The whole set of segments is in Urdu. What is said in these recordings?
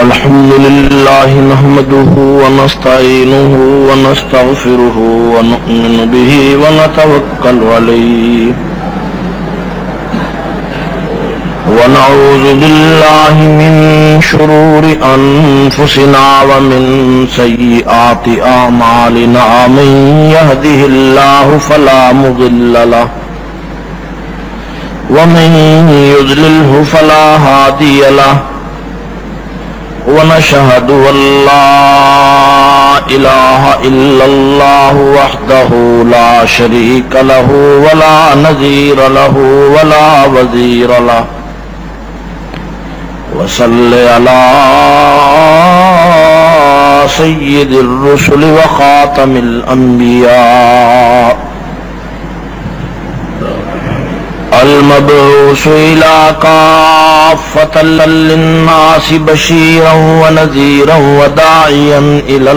الحمد لله نحمده ونستعينه ونستغفره ونؤمن به ونتوكل عليه ونعوذ بالله من شرور أنفسنا ومن سيئات أعمالنا من يهده الله فلا مضل له ومن يضلله فلا هادي له ونشهد أن لا إله إلا الله وحده لا شريك له ولا نظير له ولا وزير له وصل على سيد الرسل وخاتم الأنبياء المبعوث إلى كافة للناس بشيرا ونذيرا وداعيا إلى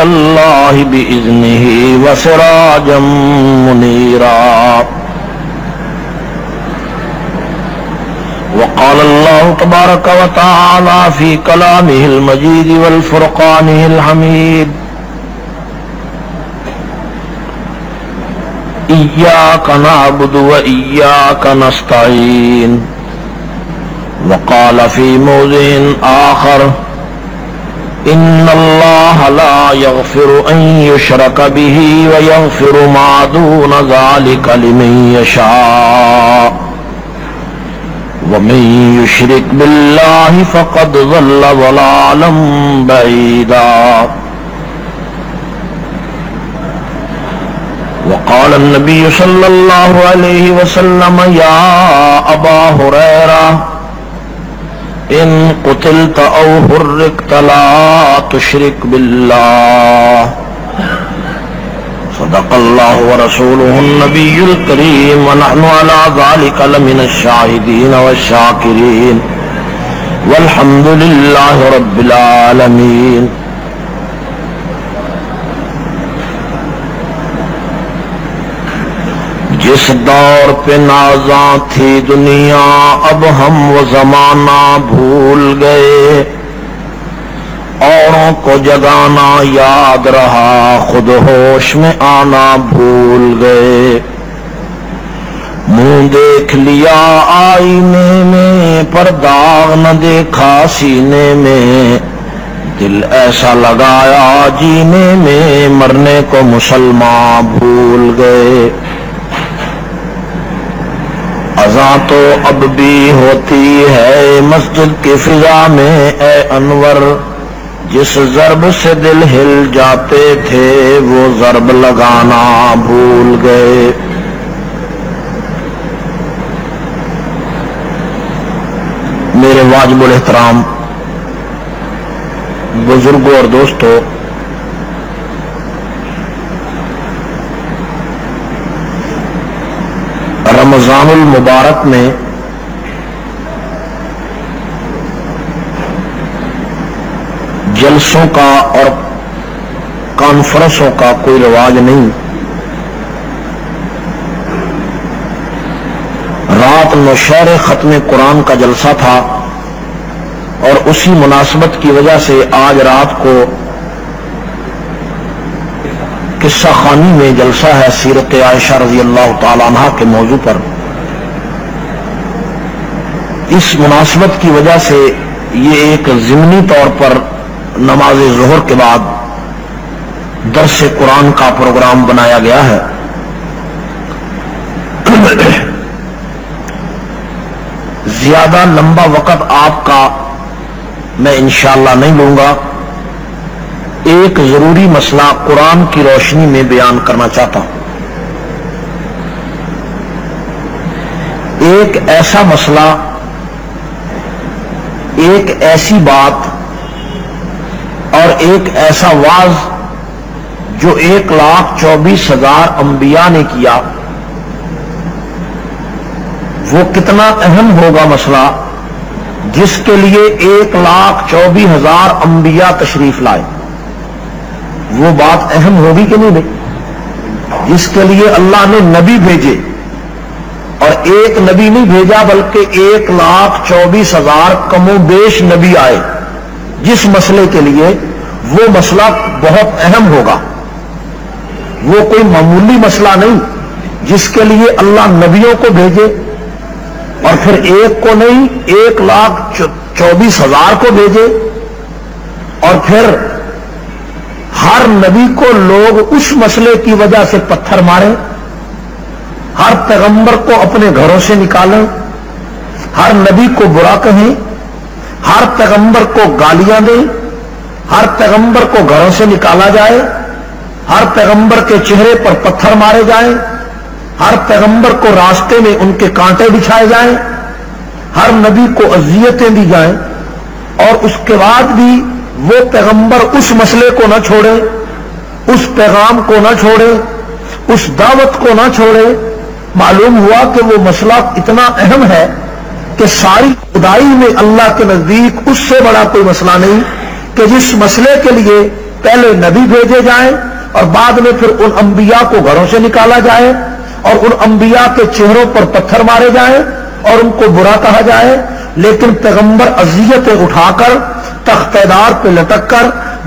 الله بإذنه وسراجا منيرا. وقال الله تبارك وتعالى في كلامه المجيد والفرقانه الحميد: إياك نعبد وإياك نستعين. وقال في موضع آخر: إن الله لا يغفر أن يشرك به ويغفر ما دون ذلك لمن يشاء ومن يشرك بالله فقد ضل ضلالا بعيدا. وقال النبي صلى الله عليه وسلم: يا أبا هريرة إن قتلت أو حرقت لا تشرك بالله. صدق الله ورسوله النبي الكريم ونحن على ذلك لمن الشاهدين والشاكرين والحمد لله رب العالمين. جس دور پہ نازاں تھی دنیا اب ہم وہ زمانہ بھول گئے. اوروں کو جگانا یاد رہا خود ہوش میں آنا بھول گئے. منہ دیکھ لیا آئینے میں پر داغ نہ دیکھا سینے میں. دل ایسا لگایا جینے میں مرنے کو مسلمان بھول گئے. اذان تو اب بھی ہوتی ہے مسجد کی فضا میں اے انور. جس ضرب سے دل ہل جاتے تھے وہ ضرب لگانا بھول گئے. میرے واجب الاحترام بزرگوں اور دوستوں، رمضان المبارک میں جلسوں کا اور کانفرنسوں کا کوئی رواج نہیں. رات نوشہر ختم قرآن کا جلسہ تھا اور اسی مناسبت کی وجہ سے آج رات کو قصہ خوانی میں جلسہ ہے سیرت عائشہ رضی اللہ تعالی عنہا کے موضوع پر. اس مناسبت کی وجہ سے یہ ایک ضمنی طور پر نماز ظہر کے بعد درس قرآن کا پروگرام بنایا گیا ہے. زیادہ لمبا وقت آپ کا میں انشاءاللہ نہیں لوں گا. ایک ضروری مسئلہ قرآن کی روشنی میں بیان کرنا چاہتا ہوں. ایک ایسا مسئلہ، ایک ایسی بات اور ایک ایسا واعظ جو 1,24,000 انبیاء نے کیا، وہ کتنا اہم ہوگا مسئلہ جس کے لیے 1,24,000 انبیاء تشریف لائے. وہ بات اہم ہوگی کہ نہیں؟ جس کے لیے اللہ نے نبی بھیجے اور ایک نبی نہیں بھیجا بلکہ 1,24,000 کم و بیش نبی آئے جس مسئلے کے لیے وہ مسئلہ بہت اہم ہوگا، وہ کوئی معمولی مسئلہ نہیں جس کے لیے اللہ نبیوں کو بھیجے اور پھر ایک کو نہیں 1,24,000 کو بھیجے اور پھر ہر نبی کو لوگ اس مسئلے کی وجہ سے پتھر ماریں، ہر پیغمبر کو اپنے گھروں سے نکالیں، ہر نبی کو برا کہیں، ہر پیغمبر کو گالیاں دیں، ہر پیغمبر کو گھروں سے نکالا جائے، ہر پیغمبر کے چہرے پر پتھر مارے جائیں، ہر پیغمبر کو راستے میں ان کے کانٹے بچھائے جائیں، ہر نبی کو اذیتیں دی جائیں، اور اس کے بعد بھی وہ پیغمبر اس مسئلے کو نہ چھوڑے، اس پیغام کو نہ چھوڑے، اس دعوت کو نہ چھوڑے۔ معلوم ہوا کہ وہ مسئلہ اتنا اہم ہے کہ ساری خدائی میں اللہ کے نزدیک اس سے بڑا کوئی مسئلہ نہیں کہ جس مسئلے کے لیے پہلے نبی بھیجے جائیں اور بعد میں پھر ان انبیاء کو گھروں سے نکالا جائے اور ان انبیاء کے چہروں پر پتھر مارے جائیں اور ان کو برا کہا جائے، لیکن پیغمبر اذیتیں اٹھا کر تختہ دار پہ لٹک کر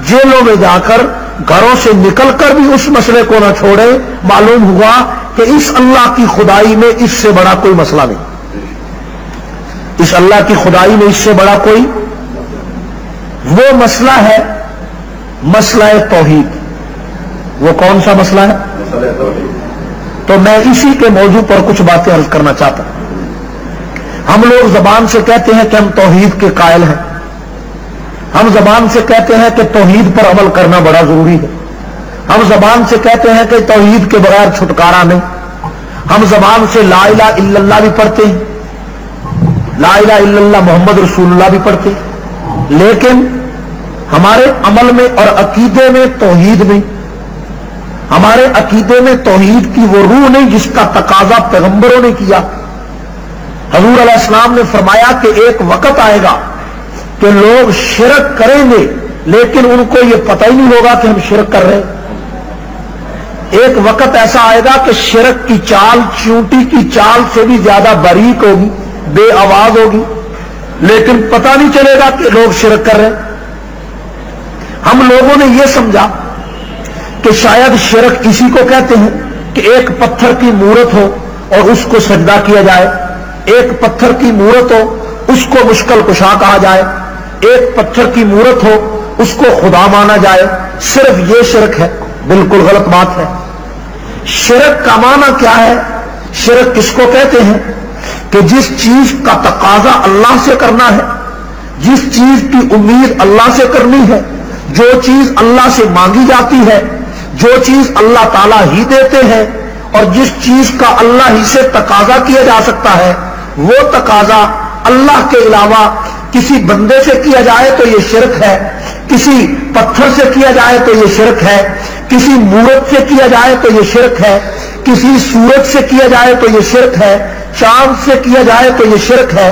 جیلوں میں جا کر گھروں سے نکل کر بھی اس مسئلے کو نہ چھوڑے۔ معلوم ہوا کہ اس اللہ کی خدائی میں اس سے بڑا کوئی مسئلہ نہیں، اس اللہ کی خدائی میں اس سے بڑا کوئی وہ مسئلہ ہے مسئلہ توحید۔ وہ کون سا مسئلہ ہے؟ تو میں اسی کے موضوع پر کچھ باتیں عرض کرنا چاہتا ہوں۔ ہم لوگ زبان سے کہتے ہیں کہ ہم توحید کے قائل ہیں، ہم زبان سے کہتے ہیں کہ توحید پر عمل کرنا بڑا ضروری ہے، ہم زبان سے کہتے ہیں کہ توحید کے بغیر چھٹکارا نہیں، ہم زبان سے لا الہ الا اللہ بھی پڑھتے ہیں، لا الہ الا اللہ محمد رسول اللہ بھی پڑھتے ہیں، لیکن ہمارے عمل میں اور عقیدے میں توحید نہیں، ہمارے عقیدے میں توحید کی وہ روح نہیں جس کا تقاضا پیغمبروں نے کیا۔ حضور علیہ السلام نے فرمایا کہ ایک وقت آئے گا کہ لوگ شرک کریں گے لیکن ان کو یہ پتہ ہی نہیں ہوگا کہ ہم شرک کر رہے ہیں۔ ایک وقت ایسا آئے گا کہ شرک کی چال چیونٹی کی چال سے بھی زیادہ باریک ہوگی، بے آواز ہوگی، لیکن پتہ نہیں چلے گا کہ لوگ شرک کر رہے ہیں۔ ہم لوگوں نے یہ سمجھا کہ شاید شرک اسی کو کہتے ہیں کہ ایک پتھر کی مورت ہو اور اس کو سجدہ کیا جائے، ایک پتھر کی مورت ہو اس کو مشکل کشا کہا جائے، ایک پتھر کی مورت ہو اس کو خدا مانا جائے، صرف یہ شرک ہے۔ بالکل غلط بات ہے۔ شرک کا معنی کیا ہے؟ شرک کس کو کہتے ہیں؟ کہ جس چیز کا تقاضا اللہ سے کرنا ہے، جس چیز کی امید اللہ سے کرنی ہے، جو چیز اللہ سے مانگی جاتی ہے، جو چیز اللہ تعالیٰ ہی دیتے ہیں، اور جس چیز کا اللہ ہی سے تقاضا کیا جا سکتا ہے، وہ تقاضا اللہ کے علاوہ کسی بندے سے کیا جائے تو یہ شرک ہے، کسی پتھر سے کیا جائے تو یہ شرک ہے، کسی مورت سے کیا جائے تو یہ شرک ہے، کسی سورج سے کیا جائے تو یہ شرک ہے، چاند سے کیا جائے تو یہ شرک ہے،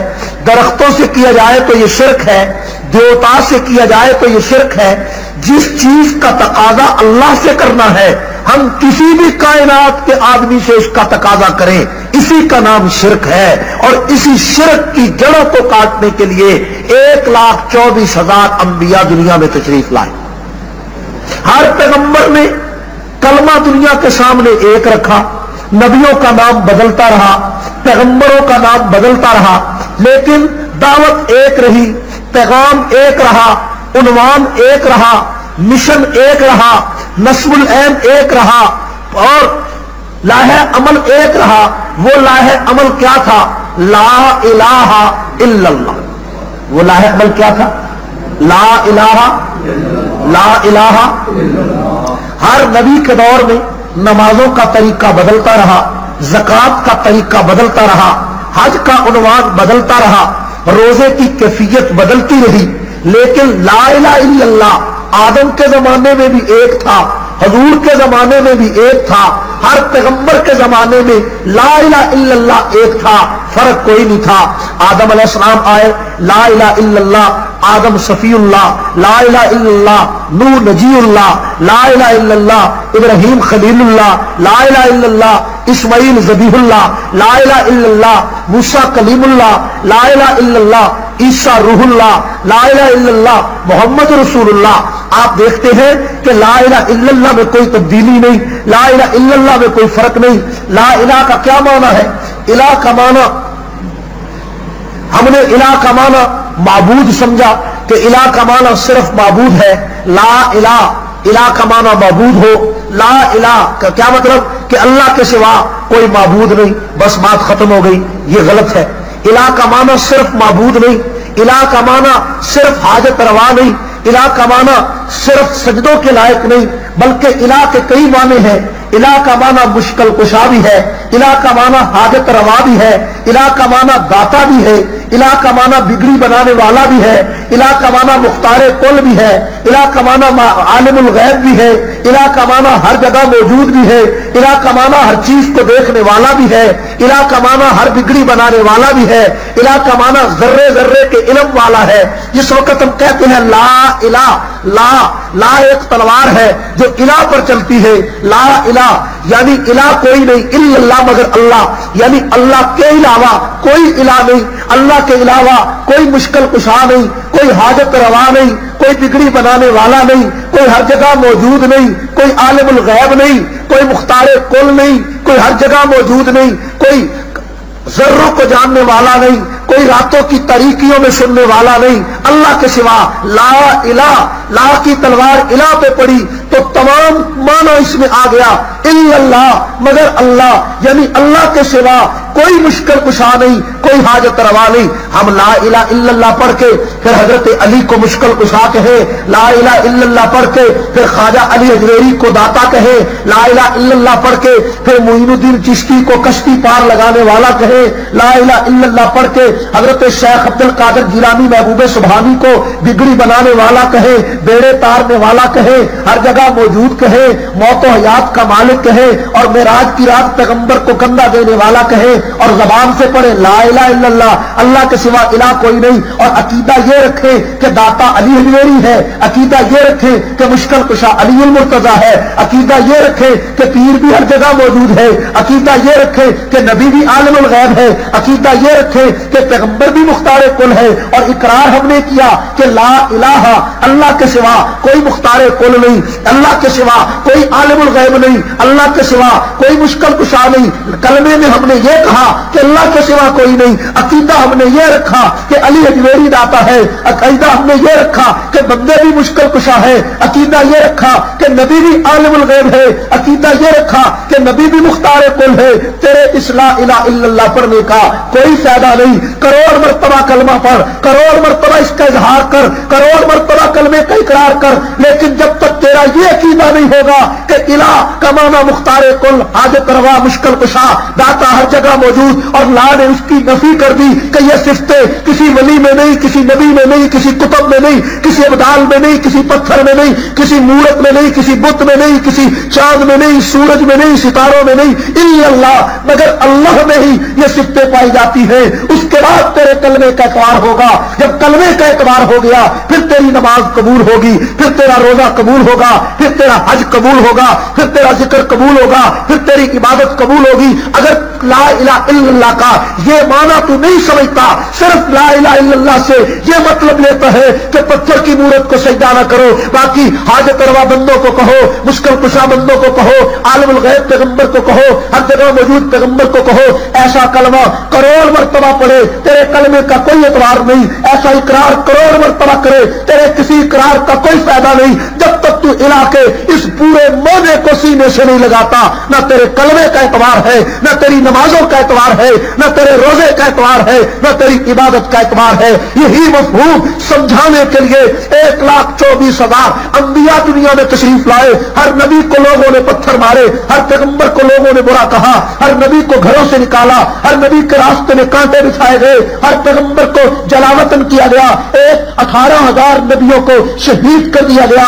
درختوں سے کیا جائے تو یہ شرک ہے، دیوتا سے کیا جائے تو یہ شرک ہے۔ جس چیز کا تقاضا اللہ سے کرنا ہے، ہم کسی بھی کائنات کے آدمی سے اس کا تقاضا کریں، اسی کا نام شرک ہے۔ اور اسی شرک کی جڑوں کو کاٹنے کے لیے 1,24,000 انبیاء دنیا میں تشریف لائے۔ ہر پیغمبر نے کلمہ دنیا کے سامنے ایک رکھا، نبیوں کا نام بدلتا رہا، پیغمبروں کا نام بدلتا رہا، لیکن دعوت ایک رہی، پیغام ایک رہا، عنوان ایک رہا، مشن ایک رہا، نصب العین ایک رہا، اور لاہ عمل ایک رہا۔ وہ لاہ عمل کیا تھا؟ لا الہ الا اللہ۔ وہ لاہ عمل کیا تھا؟ لا الہ، لا الہ۔ ہر نبی کے دور میں نمازوں کا طریقہ بدلتا رہا، زکوٰۃ کا طریقہ بدلتا رہا، حج کا عنوان بدلتا رہا، روزے کی کیفیت بدلتی رہی، لیکن لا الہ الا اللہ آدم کے زمانے میں بھی ایک تھا، حضور کے زمانے میں بھی ایک تھا، ہر پیغمبر کے زمانے میں لا الہ الا اللہ ایک تھا، فرق کوئی نہیں تھا۔ آدم علیہ السلام آئے، لا الہ الا اللہ، آدم صفی اللہ، لا الہ الا اللہ، نوح نجی اللہ، لا الہ الا اللہ، ابراہیم خلیل اللہ، لا الہ الا اللہ، اسماعیل ذبیح اللہ لا الہ الا اللہ، موسیٰ کلیم اللہ لا الہ الا اللہ، عیسیٰ روح اللہ لا الہ الا اللہ، محمد رسول اللہ۔ آپ دیکھتے ہیں کہ لا الہ الا اللہ میں کوئی تبدیلی نہیں، لا الہ الا اللہ میں کوئی فرق نہیں۔ لا الہ کا کیا معنی ہے؟ الہ کا معنی ہم نے الہ کا معنی معبود سمجھا کہ الہ کا معنی صرف معبود ہے۔ لا الہ، الہ کا معنی معبود ہو، لا الہ کا کیا مطلب کہ اللہ کے سوا کوئی معبود نہیں، بس بات ختم ہو گئی۔ یہ غلط ہے۔ الہ کا معنی صرف معبود نہیں، الہ کا معنی صرف حاجت روا نہیں، الہ کا معنی صرف سجدوں کے لائق نہیں، بلکہ الہ کے کئی معنی ہیں۔ الہ کا معنی مشکل کشا بھی ہے، الہ کا معنی حاجت روا بھی ہے، الہ کا معنی داتا بھی ہے، الہ کا معنی بگڑی بنانے والا بھی ہے، الہ کا معنی مختار کل بھی ہے، الہ کا معنی عالم الغیب بھی ہے، الہ کا معنی ہر جگہ موجود بھی ہے، الہ کا معنی ہر چیز کو دیکھنے والا بھی ہے، الہ کا معنی ہر بگڑی بنانے والا بھی ہے، الہ کا معنی ذرے ذرے کے علم والا ہے۔ جس وقت ہم کہتے ہیں لا الہ، لا ایک تلوار ہے جو الہ پر چلتی ہے، لا الہ یعنی الہ کوئی نہیں الا اللہ مگر اللہ، یعنی اللہ کے علاوہ کوئی الہ نہیں، اللہ کے علاوہ کوئی مشکل کشا نہیں، کوئی حاجت روا نہیں، کوئی بگڑی بنانے والا نہیں، کوئی ہر جگہ موجود نہیں، کوئی عالم الغیب نہیں، کوئی مختار کل نہیں، کوئی ہر جگہ موجود نہیں، کوئی ذروں کو جاننے والا نہیں، کوئی راتوں کی تاریکیوں میں سننے والا نہیں، اللہ کے سوا۔ لا الہ، لا کی تلوار الہ پہ پڑی تو تمام معنی اس میں آ گیا، الا اللہ مگر اللہ، یعنی اللہ کے سوا کوئی مشکل کشا نہیں، کوئی حاجت روا نہیں۔ ہم لا الہ الا اللہ پڑھ کے پھر حضرت علی کو مشکل کشا کہے، لا الہ الا اللہ پڑھ کے پھر خواجہ علی اجمیری کو داتا کہے، لا الہ الا اللہ پڑھ کے پھر معین الدین چشتی کو کشتی پار لگانے والا کہے، لا الہ الا اللہ پڑھ کے حضرت شیخ عبد القادر جیلانی محبوب سبحانی کو بگڑی بنانے والا کہے، بیڑے تارنے والا کہے، ہر جگہ موجود کہے، موت و حیات کا مالک کہے، اور معراج کی رات پیغمبر کو کندھا دینے والا کہے، اور زبان سے پڑھے لا الہ الا اللہ، اللہ کے سوا الہ کوئی نہیں، اور عقیدہ یہ رکھے کہ داتا علی اجمیری ہے، عقیدہ یہ رکھے کہ مشکل کشا علی المرتضیٰ ہے، عقیدہ یہ رکھے کہ پیر بھی ہر جگہ موجود ہے، عقیدہ یہ رکھے کہ نبی بھی عالم الغیب ہے، عقیدہ یہ رکھے کہ پیغمبر بھی مختار کل ہے، اور اقرار ہم نے کیا کہ لا الہ، اللہ کے سوا کوئی مختار کل نہیں، اللہ کے سوا کوئی عالم الغیب نہیں، اللہ کے سوا کوئی مشکل کشا نہیں۔ کلمے میں ہم نے یہ کہا کہ اللہ کے سوا کوئی نہیں، عقیدہ ہم نے یہ رکھا کہ علی اجمیری داتا ہے، عقیدہ ہم نے یہ رکھا کہ بندے بھی مشکل کشا ہے، عقیدہ یہ رکھا کہ نبی بھی عالم الغیب ہے، عقیدہ یہ رکھا کہ نبی بھی مختار کل ہے۔ تیرے اس لا الہ الا اللہ پڑھنے کا کوئی فائدہ نہیں، کروڑ مرتبہ کلمہ پڑھ، کروڑ مرتبہ اس کا اظہار کر، کروڑ مرتبہ کلمے کا اقرار کر، لیکن جب تک تیرا یہ عقیدہ نہیں ہوگا کہ الہ کا معنی مختار کل، حاجت روا، مشکل کشا، داتا ہر جگہ موجود، اور لا نے اس کی نفی کر دی کہ یہ صفتیں کسی ولی میں نہیں، کسی نبی میں نہیں، کسی کتب میں نہیں، کسی ابدال میں نہیں، کسی پتھر میں نہیں، کسی مورت میں نہیں، کسی بت میں نہیں، کسی چاند میں نہیں، سورج میں نہیں، ستاروں میں نہیں، الا اللہ مگر اللہ میں ہی یہ صفتیں پائی جاتی ہیں۔ اس کے بعد تیرے کلمے کا اعتبار ہوگا، جب کلمے کا اعتبار ہو گیا پھر تیری نماز قبول ہوگی، پھر تیرا روزہ قبول ہوگا، پھر تیرا حج قبول ہوگا، پھر تیرا ذکر قبول ہوگا، پھر تیری عبادت قبول ہوگی۔ اگر لا الہ الا اللہ کا یہ معنی تو نہیں سمجھتا، صرف لا الہ الا اللہ سے یہ مطلب لیتا ہے کہ پتھر کی مورت کو سجدہ نہ کرو، باقی حاجت روا بندوں کو کہو، مشکل کشا بندوں کو کہو، عالم الغیب پیغمبر کو کہو، ہر جگہ موجود پیغمبر کو کہو، ایسا کلمہ کروڑ مرتبہ پڑھے تیرے کلمے کا کوئی اعتبار نہیں، ایسا اقرار کروڑ مرتبہ کرے تیرے کسی اقرار کا کوئی فائدہ نہیں، جب تک تو الہ کے اس پورے معنی کو سینے سے نہیں لگاتا، نہ تیرے کلمے کا اعتبار ہے، نہ تیری نمازوں کا اعتبار ہے، نہ تیرے روزے کا اعتبار ہے، نہ تیری عبادت کا اعتبار ہے۔ یہی مفہوم سمجھانے کے لیے 1,24,000 انبیاء دنیا میں تشریف لائے، ہر نبی کو لوگوں نے پتھر مارے، ہر پیغمبر کو لوگوں نے برا کہا، ہر نبی کو گھروں سے نکالا، ہر نبی کے راستے میں کانٹے بچھائے گئے، ہر پیغمبر کو جلاوطن کیا گیا، 18,000 نبیوں کو شہید کر دیا گیا،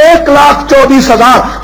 1,24,000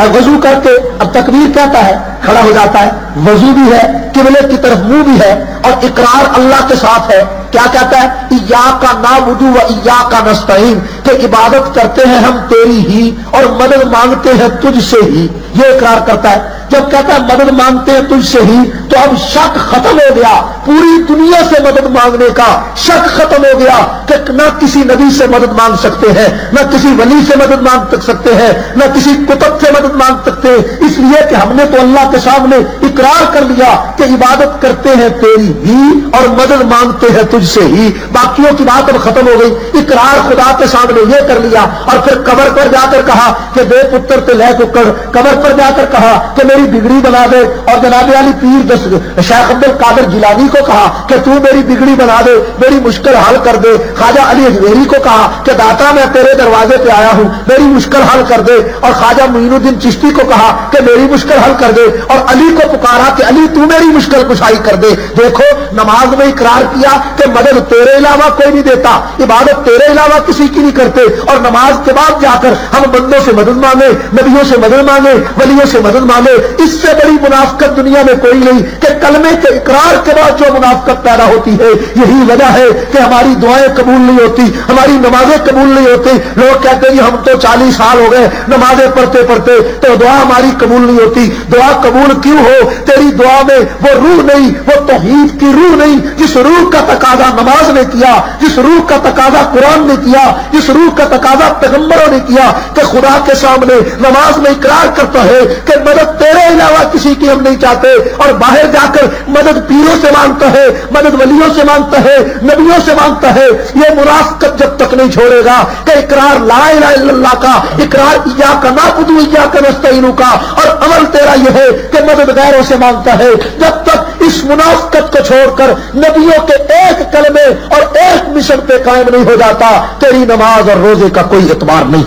اور وضو کر کے اب تکبیر کہتا ہے کھڑا ہو جاتا ہے, وضو بھی ہے, قبلے کی طرف منہ بھی ہے, اور اقرار اللہ کے ساتھ ہے. کیا کہتا ہے؟ ایاک نعبد و ایاک نستعین, کہ عبادت کرتے ہیں ہم تیری ہی اور مدد مانگتے ہیں تجھ سے ہی. یہ اقرار کرتا ہے. جب کہتا ہے مدد مانگتے ہیں تجھ سے ہی, تو اب شک ختم ہو گیا, پوری دنیا سے مدد مانگنے کا شک ختم ہو گیا کہ نہ کسی نبی سے مدد مانگ سکتے ہیں, نہ کسی ولی سے مدد مانگ سکتے ہیں, نہ کسی کتب سے مدد مانگ سکتے ہیں, اس لیے کہ ہم نے تو اللہ کے سامنے اقرار کر لیا کہ عبادت کرتے ہیں تیری ہی اور مدد مانگتے ہیں تجھ سے ہی. باقیوں کی بات اب ختم ہو گئی, اقرار خدا کے سامنے یہ کر لیا, اور پھر قبر پر جا کر کہا کہ بے پتر تے لے ککڑ, قبر پر جا کر کہا کہ میری بگڑی بنا دے, اور جناب علی پیر شیخ عبد القادر جیلانی کو کہا کہ تو میری بگڑی بنا دے, میری مشکل حل کر دے. خواجہ علی اجمیری کو کہا کہ داتا میں تیرے دروازے پہ آیا ہوں, میری مشکل حل کر دے. اور خواجہ معین الدین چشتی کو کہا کہ میری مشکل حل کر دے, اور علی کو پکارا کہ علی تو میری مشکل کشائی کر دے. دیکھو نماز میں اقرار کیا کہ مدد تیرے علاوہ کوئی نہیں دیتا, عبادت تیرے علاوہ کسی کی نہیں کرتے, اور نماز کے بعد جا کر ہم بندوں سے مدد مانگے, نبیوں سے مدد مانگے, ولیوں سے مدد مانگے. اس سے بڑی منافقت دنیا میں کوئی نہیں کہ کلمے کے اقرار کے بعد جو منافقت پیدا ہوتی ہے. یہی وجہ ہے کہ ہماری دعائیں قبول نہیں ہوتی, ہماری نمازیں قبول نہیں ہوتی. لوگ کہتے ہیں ہم تو 40 سال ہو گئے نمازیں پڑھتے پڑھتے, تو دعا ہماری قبول نہیں ہوتی. دعا قبول کیوں ہو؟ تیری دعا میں وہ روح نہیں, وہ توحید کی روح نہیں جس روح کا تقاضا نماز نے کیا, جس روح کا تقاضا قرآن نے کیا, جس روح کا تقاضا پیغمبروں نے کیا, کہ خدا کے سامنے نماز میں اقرار کرتا ہے کہ مدد تیرے علاوہ کسی کی ہم نہیں چاہتے, اور باہر جا کر مدد پیروں سے مانگتا ہے, مدد ولیوں سے مانگتا ہے, نبیوں سے مانگتا ہے. یہ منافقت جب تک نہیں چھوڑے گا کہ اقرار لا الہ الا اللہ کا, اقرار ایاک نعبد و ایاک نستعین کا, اور عمل تیرا یہ ہے کہ مدد غیروں سے مانگتا ہے, جب تک اس منافقت کو چھوڑ کر نبیوں کے ایک کلمے اور ایک مشن پہ قائم نہیں ہو جاتا, تیری نماز اور روزے کا کوئی اعتبار نہیں.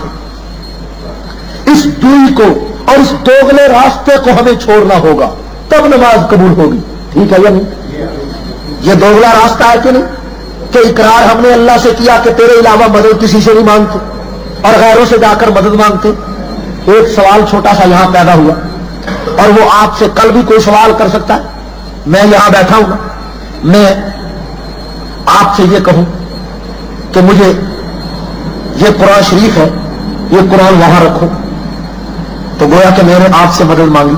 اس دوئی کو اور اس دوگلے راستے کو ہمیں چھوڑنا ہوگا, تب نماز قبول ہوگی. ٹھیک ہے یا نہیں؟ یہ دوگلا راستہ ہے کہ نہیں, کہ اقرار ہم نے اللہ سے کیا کہ تیرے علاوہ مدد کسی سے نہیں مانگتے, اور غیروں سے جا کر مدد مانگتے. ایک سوال چھوٹا سا یہاں پیدا ہوا, اور وہ آپ سے کل بھی کوئی سوال کر سکتا ہے. میں یہاں بیٹھا ہوں, میں آپ سے یہ کہوں کہ مجھے یہ قرآن شریف ہے, یہ قرآن وہاں رکھو, تو گویا کہ میں نے آپ سے مدد مانگی.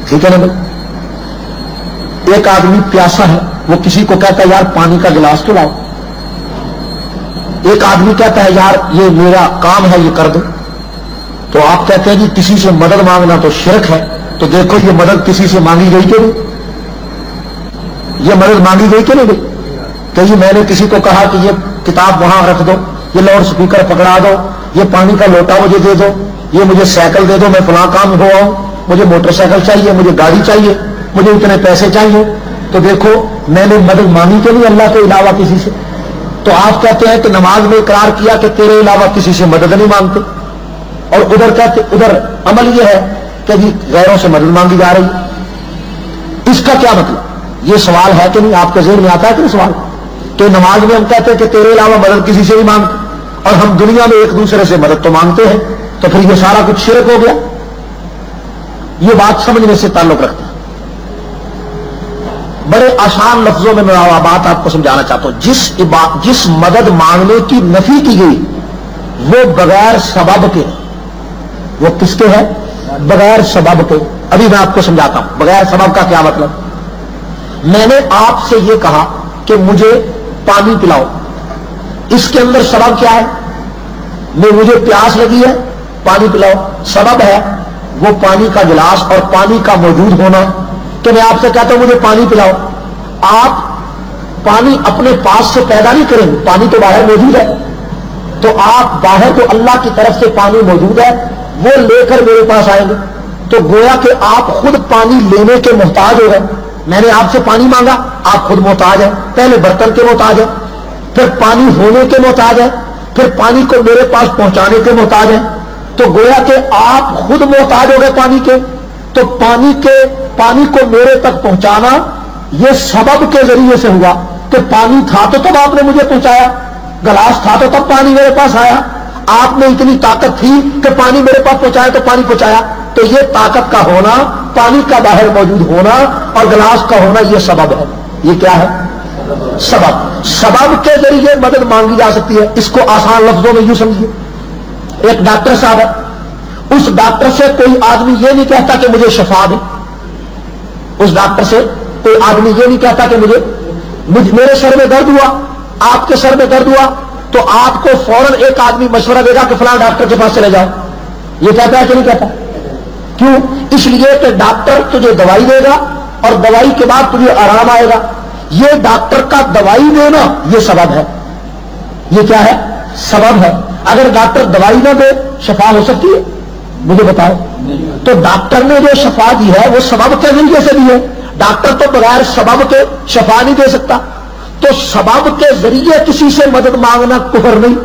ٹھیک ہے نا بھائی؟ ایک آدمی پیاسا ہے, وہ کسی کو کہتا ہے یار پانی کا گلاس تو لاؤ. ایک آدمی کہتا ہے یار یہ میرا کام ہے یہ کر دو. تو آپ کہتے ہیں جی کسی سے مدد مانگنا تو شرک ہے. تو دیکھو یہ مدد کسی سے مانگی گئی کہ نہیں, یہ مدد مانگی گئی کہ نہیں گئی. کہ جی میں نے کسی کو کہا کہ یہ کتاب وہاں رکھ دو, یہ لاؤڈ سپیکر پکڑا دو, یہ پانی کا لوٹا مجھے دے دو, یہ مجھے سائیکل دے دو, میں فلاں کام ہو آؤں, مجھے موٹر سائیکل چاہیے, مجھے گاڑی چاہیے, مجھے اتنے پیسے چاہیے. تو دیکھو میں نے مدد مانگی کہ نہیں اللہ کے علاوہ کسی سے. تو آپ کہتے ہیں کہ نماز میں اقرار کیا کہ تیرے علاوہ کسی سے مدد نہیں مانگتے, اور ادھر کہتے ادھر عمل یہ ہے کہ جی غیروں سے مدد مانگی جا رہی ہے. اس کا کیا مطلب؟ یہ سوال ہے کہ نہیں, آپ کے ذہن میں آتا ہے کہ نہیں سوال؟ کہ نماز میں ہم کہتے ہیں کہ تیرے علاوہ مدد کسی سے نہیں مانگتے, اور ہم دنیا میں ایک دوسرے سے مدد تو مانگتے ہیں, تو پھر یہ سارا کچھ شرک ہو گیا. یہ بات سمجھنے سے تعلق رکھتا ہے. بڑے آسان لفظوں میں بات آپ کو سمجھانا چاہتا ہوں. جس مدد مانگنے کی نفی کی گئی وہ بغیر سبب کے, وہ کس کے ہے؟ بغیر سبب کے. ابھی میں آپ کو سمجھاتا ہوں بغیر سبب کا کیا مطلب. میں نے آپ سے یہ کہا کہ مجھے پانی پلاؤ, اس کے اندر سبب کیا ہے؟ مجھے پیاس لگی ہے, پانی پلاؤ. سبب ہے وہ پانی کا گلاس اور پانی کا موجود ہونا. کہ میں آپ سے کہتا ہوں مجھے پانی پلاؤ, آپ پانی اپنے پاس سے پیدا نہیں کریں گے, پانی تو باہر موجود ہے. تو آپ باہر تو اللہ کی طرف سے پانی موجود ہے, وہ لے کر میرے پاس آئیں گے. تو گویا کہ آپ خود پانی لینے کے محتاج ہو گئے. میں نے آپ سے پانی مانگا, آپ خود محتاج ہیں. پہلے برتن کے محتاج ہیں, پھر پانی ہونے کے محتاج ہیں, پھر پانی کو میرے پاس پہنچانے کے محتاج ہیں. تو گویا کہ آپ خود محتاج ہو گئے پانی کے. تو پانی کو میرے تک پہنچانا یہ سبب کے ذریعے سے ہوا. کہ پانی تھا تو تب آپ نے مجھے پہنچایا, گلاس تھا تو تب پانی میرے پاس آیا. آپ میں اتنی طاقت تھی کہ پانی میرے پاس پہنچایا تو پانی پہنچایا. تو یہ طاقت کا ہونا، پانی کا باہر موجود ہونا اور گلاس کا ہونا یہ سبب ہے. یہ کیا ہے؟ سبب. سبب کے ذریعے مدد مانگی جا سکتی ہے. اس کو آسان لفظوں میں یوں سمجھیے، ایک ڈاکٹر صاحب ہے، اس ڈاکٹر سے کوئی آدمی یہ نہیں کہتا کہ مجھے شفا دے. اس ڈاکٹر سے کوئی آدمی یہ نہیں کہتا کہ میرے سر میں درد ہوا، آپ کے سر میں درد ہوا، تو آپ کو فوراً ایک آدمی مشورہ دے گا کہ فلاں ڈاکٹر کے پاس چلے جاؤ. یہ کہتا ہے کہ نہیں کہتا؟ کیوں؟ اس لیے کہ ڈاکٹر تجھے دوائی دے گا اور دوائی کے بعد تجھے آرام آئے گا. یہ ڈاکٹر کا دوائی دینا یہ سبب ہے. یہ کیا ہے؟ سبب ہے. اگر ڈاکٹر دوائی نہ دے شفا ہو سکتی ہے؟ مجھے بتاؤ. تو ڈاکٹر نے جو شفا دی ہے وہ سبب کے ذریعے سے دی ہے. ڈاکٹر تو بغیر سبب کے شفا نہیں دے سکتا. تو سبب کے ذریعے کسی سے مدد مانگنا کفر نہیں.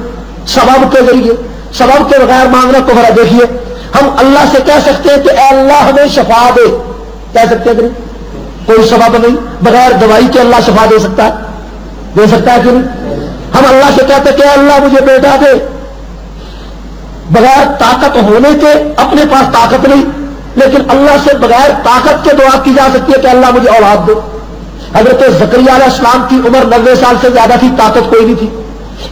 سبب کے ذریعے، سبب کے بغیر مانگنا کفر ہے. دیکھیے ہم اللہ سے کہہ سکتے ہیں کہ اے اللہ ہمیں شفا دے، کہہ سکتے ہیں کہ نہیں؟ کوئی سبب نہیں. بغیر دوائی کے اللہ شفا دے سکتا ہے؟ دے سکتا ہے کہ نہیں؟ ہم اللہ سے کہتے ہیں کہ اے اللہ مجھے بیٹا دے، بغیر طاقت ہونے کے، اپنے پاس طاقت نہیں، لیکن اللہ سے بغیر طاقت کے دعا کی جا سکتی ہے کہ اللہ مجھے اولاد دے. حضرت زکریا علیہ السلام کی عمر 90 سال سے زیادہ تھی، طاقت کوئی نہیں تھی.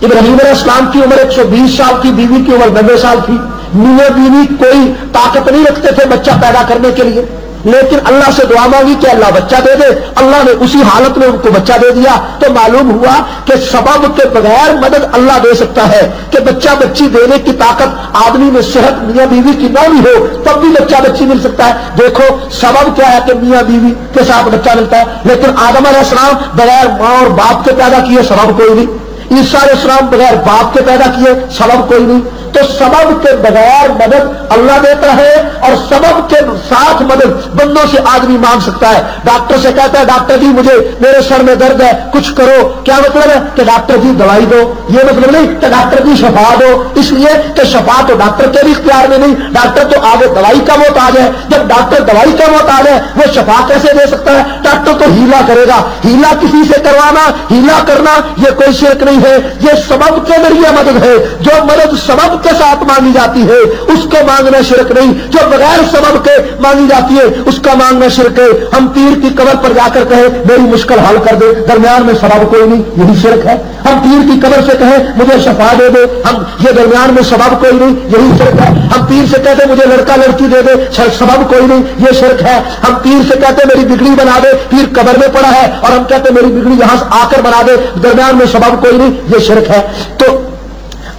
ابراہیم علیہ السلام کی عمر 120 سال کی، بیوی کی عمر 90 سال تھی. میاں بیوی کوئی طاقت نہیں رکھتے تھے بچہ پیدا کرنے کے لیے، لیکن اللہ سے دعا مانگی کہ اللہ بچہ دے دے. اللہ نے اسی حالت میں ان کو بچہ دے دیا. تو معلوم ہوا کہ سبب کے بغیر مدد اللہ دے سکتا ہے. کہ بچہ بچی دینے کی طاقت آدمی میں صحت میاں بیوی کی نہ بھی ہو تب بھی بچہ بچی مل سکتا ہے. دیکھو سبب کیا ہے کہ میاں بیوی کے ساتھ بچہ ملتا ہے. لیکن آدم علیہ السلام بغیر ماں اور باپ کے پیدا کیے، سبب کوئی نہیں. عیسیٰ علیہ السلام بغیر باپ کے پیدا کیے، سبب کوئی نہیں. تو سبب کے بغیر مدد اللہ دیتا ہے اور سبب کے ساتھ مدد بندوں سے آدمی مانگ سکتا ہے. ڈاکٹر سے کہتا ہے ڈاکٹر جی مجھے میرے سر میں درد ہے کچھ کرو، کیا مطلب ہے؟ کہ ڈاکٹر جی دوائی دو. یہ مطلب نہیں کہ ڈاکٹر جی شفا دو، اس لیے کہ شفا تو ڈاکٹر کے بھی اختیار میں نہیں. ڈاکٹر تو آگے دوائی کا محتاج ہے. جب ڈاکٹر دوائی کا محتاج ہے وہ شفا کیسے دے سکتا ہے؟ ڈاکٹر تو ہیلا کرے گا. ہیلا کسی سے کروانا، ہیلا کرنا یہ کوئی شرک نہیں ہے، یہ سبب کے ذریعے مدد ہے. جو مدد سبب کے ساتھ مانگی جاتی ہے اس کو مانگنا شرک نہیں. جو بغیر سبب کے مانگی جاتی ہے اس کا مانگنا شرک ہے. ہم پیر کی قبر پر جا کر کہیں میری مشکل حل کر دے، درمیان میں سبب کوئی نہیں، یہی شرک ہے. ہم پیر کی قبر سے کہیں مجھے شفا دے دے، ہم یہ درمیان میں سبب کوئی نہیں، یہی شرک ہے. ہم پیر سے کہتے مجھے لڑکا لڑکی دے دے، سبب کوئی نہیں، یہ شرک ہے. ہم پیر سے کہتے میری بگڑی بنا دے، پیر قبر میں پڑا ہے اور ہم کہتے میری بگڑی یہاں سے آ کر بنا دے، درمیان میں سبب کوئی نہیں، یہ شرک ہے. تو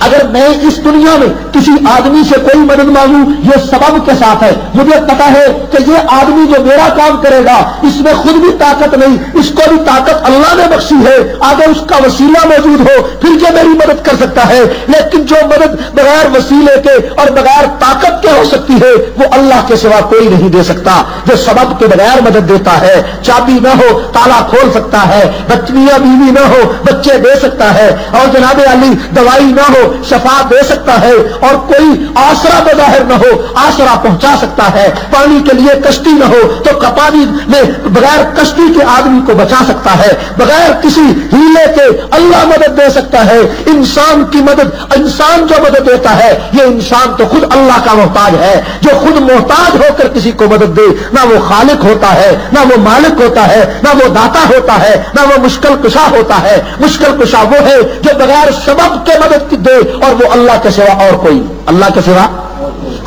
اگر میں اس دنیا میں کسی آدمی سے کوئی مدد مانگوں یہ سبب کے ساتھ ہے. مجھے پتا ہے کہ یہ آدمی جو میرا کام کرے گا اس میں خود بھی طاقت نہیں، اس کو بھی طاقت اللہ نے بخشی ہے. اگر اس کا وسیلہ موجود ہو پھر یہ میری مدد کر سکتا ہے. لیکن جو مدد بغیر وسیلے کے اور بغیر طاقت کے ہو سکتی ہے وہ اللہ کے سوا کوئی نہیں دے سکتا. جو سبب کے بغیر مدد دیتا ہے، چابی نہ ہو تالا کھول سکتا ہے، بچیاں بیوی نہ ہو بچے دے سکتا ہے، اور جناب علی دوائی نہ ہو شفا دے سکتا ہے، اور کوئی آسرا بظاہر نہ ہو آسرا پہنچا سکتا ہے. پانی کے لیے کشتی نہ ہو تو پانی میں بغیر کشتی کے آدمی کو بچا سکتا ہے. بغیر کسی ہیلے کے اللہ مدد دے سکتا ہے. انسان کی مدد، انسان جو مدد دیتا ہے یہ انسان تو خود اللہ کا محتاج ہے. جو خود محتاج ہو کر کسی کو مدد دے نہ وہ خالق ہوتا ہے، نہ وہ مالک ہوتا ہے، نہ وہ داتا ہوتا ہے، نہ وہ مشکل کشا ہوتا ہے. مشکل کشا وہ ہے جو بغیر سبب کے مدد دے اور وہ اللہ کے سوا اور کوئی، اللہ کے سوا.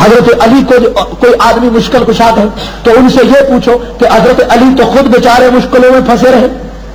حضرت علی کو کوئی آدمی مشکل کشا ہے تو ان سے یہ پوچھو کہ حضرت علی تو خود بیچارے مشکلوں میں پھنسے رہے،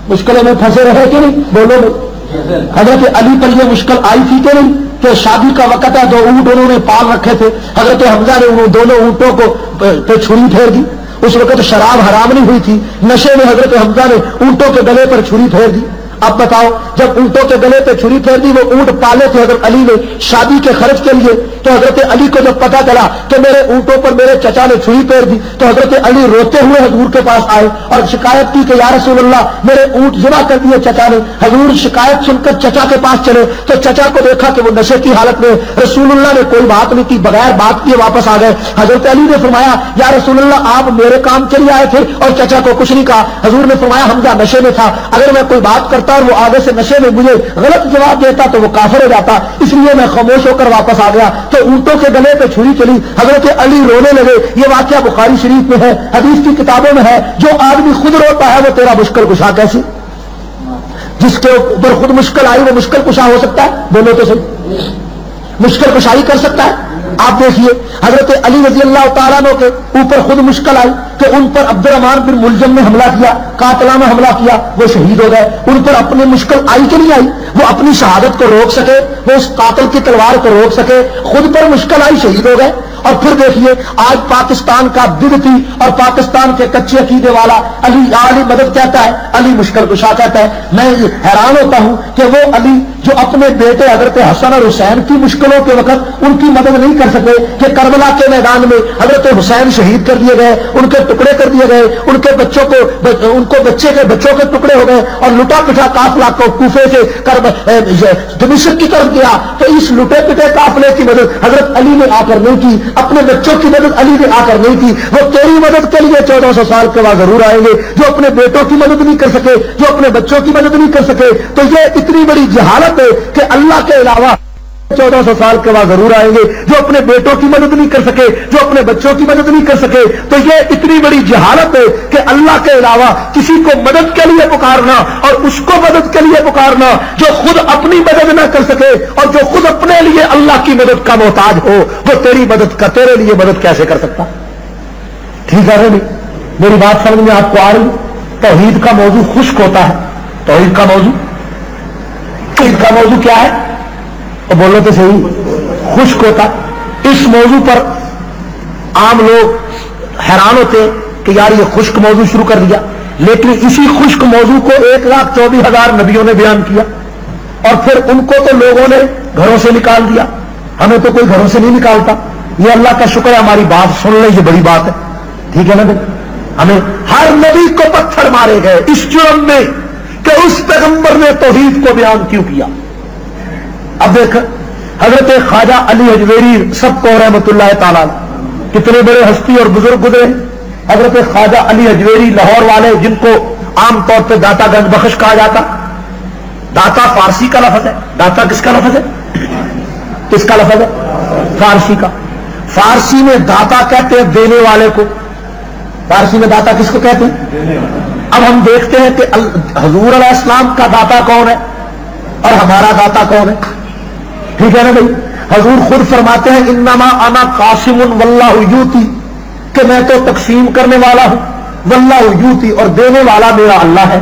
مشکلوں میں پھنسے رہے کہ نہیں؟ بولو بھائی. حضرت علی پر یہ مشکل آئی تھی کہ نہیں کہ شادی کا وقت ہے، 2 اونٹ انہوں نے پال رکھے تھے. حضرت حمزہ نے انہوں دونوں اونٹوں کو پہ چھری پھیر دی. اس وقت شراب حرام نہیں ہوئی تھی، نشے میں حضرت حمزہ نے اونٹوں کے گلے پر چھری پھیر دی. اب بتاؤ جب اونٹوں کے گلے پہ چھری پھیر دی، وہ اونٹ پالے تھے حضرت علی نے شادی کے خرچ کے لیے، تو حضرت علی کو جب پتا چلا کہ میرے اونٹوں پر میرے چچا نے چھری پھیر دی تو حضرت علی روتے ہوئے حضور کے پاس آئے اور شکایت کی کہ یا رسول اللہ میرے اونٹ ذبح کر دیے چچا نے. حضور شکایت سن کر چچا کے پاس چلے تو چچا کو دیکھا کہ وہ نشے کی حالت میں. رسول اللہ نے کوئی بات نہیں کی، بغیر بات کیے واپس آ گئے. حضرت علی نے فرمایا یا رسول اللہ آپ میرے کام کے لیے آئے تھے اور چچا کو کچھ نہیں کہا. حضور نے فرمایا حمزہ نشے میں تھا، اگر میں کوئی بات کرتا اور وہ آگے سے نشے میں مجھے غلط جواب دیتا تو وہ کافر ہو جاتا، اس لیے میں خاموش ہو کر واپس آ گیا۔ تو اونٹوں کے گلے پہ چھری چلی، حضرت علی رونے لگے۔ یہ واقعہ بخاری شریف میں ہے، حدیث کی کتابوں میں ہے۔ جو آدمی خود روتا ہے وہ تیرا مشکل کشا کیسے؟ جس کے اوپر خود مشکل آئی وہ مشکل کشا ہو سکتا ہے؟ بولو تو صحیح، مشکل کشائی کر سکتا ہے؟ آپ دیکھیے حضرت علی رضی اللہ تعالیٰ عنہ کے اوپر خود مشکل آئی کہ ان پر عبد الرحمن بن ملجم نے حملہ کیا، قاتلانہ حملہ کیا، وہ شہید ہو گئے۔ ان پر اپنی مشکل آئی کہ نہیں آئی؟ وہ اپنی شہادت کو روک سکے، وہ اس قاتل کی تلوار کو روک سکے، خود پر مشکل آئی، شہید ہو گئے۔ اور پھر دیکھیے آج پاکستان کا بدعتی اور پاکستان کے کچے عقیدے والا علی مدد کہتا ہے، علی مشکل کشا کہتا ہے۔ میں حیران ہوتا ہوں کہ وہ علی جو اپنے بیٹے حضرت حسن اور حسین کی مشکلوں کے وقت ان کی مدد نہیں کر سکے کہ کربلا کے میدان میں حضرت حسین شہید کر دیے گئے، ان کے ٹکڑے کر دیے گئے، ان کے بچوں کو بچوں کے ٹکڑے ہو گئے اور لٹا پٹا قافلہ کو کوفے سے دمشق کی طرف گیا، تو اس لٹے پٹے قافلے کی مدد حضرت علی نے آ کر نہیں کی، اپنے بچوں کی مدد علی نے آ کر نہیں کی۔ وہ تیری مدد کے لیے 1400 سال کے بعد ضرور آئیں گے۔ جو اپنے بیٹوں کی مدد نہیں کر سکے، جو اپنے بچوں کی مدد نہیں کر سکے، تو یہ اتنی بڑی جہالت ہے کہ اللہ کے علاوہ 1400 سال کے بعد ضرور آئیں گے۔ جو اپنے بیٹوں کی مدد نہیں کر سکے، جو اپنے بچوں کی مدد نہیں کر سکے، تو یہ اتنی بڑی جہالت ہے کہ اللہ کے علاوہ کسی کو مدد کے لیے پکارنا اور اس کو مدد کے لیے پکارنا جو خود اپنی مدد نہ کر سکے اور جو خود اپنے لیے اللہ کی مدد کا محتاج ہو، وہ تیری مدد کا تیرے لیے مدد کیسے کر سکتا؟ ٹھیک ہے نہیں؟ میری بات سمجھ میں آپ کو آ رہی؟ توحید کا موضوع خشک ہوتا ہے۔ توحید کا موضوع کیا ہے؟ اور بولو تو صحیح، خشک ہوتا۔ اس موضوع پر عام لوگ حیران ہوتے ہیں کہ یار یہ خشک موضوع شروع کر دیا، لیکن اسی خشک موضوع کو 1,24,000 نبیوں نے بیان کیا، اور پھر ان کو تو لوگوں نے گھروں سے نکال دیا، ہمیں تو کوئی گھروں سے نہیں نکالتا۔ یہ اللہ کا شکر ہے، ہماری بات سن لیں، یہ بڑی بات ہے، ٹھیک ہے نا بھائی؟ ہمیں ہر نبی کو پتھر مارے گئے اس جرم میں کہ اس پیغمبر نے توحید کو بیان کیوں کیا۔ اب دیکھ حضرت خواجہ علی اجویری سب کو رحمت اللہ تعالیٰ، کتنے بڑے ہستی اور بزرگ گزرے۔ حضرت خواجہ علی اجویری لاہور والے، جن کو عام طور پہ داتا گنج بخش کہا جاتا۔ داتا فارسی کا لفظ ہے۔ داتا کس کا لفظ ہے؟ کس کا لفظ ہے؟ فارسی کا۔ فارسی میں داتا کہتے ہیں دینے والے کو۔ فارسی میں داتا کس کو کہتے ہیں؟ اب ہم دیکھتے ہیں کہ حضور علیہ السلام کا داتا کون ہے اور ہمارا داتا کون ہے؟ ٹھیک ہے نا بھائی؟ حضور خود فرماتے ہیں انما انا قاسم واللہ یوتی، کہ میں تو تقسیم کرنے والا ہوں، واللہ یوتی، اور دینے والا میرا اللہ ہے۔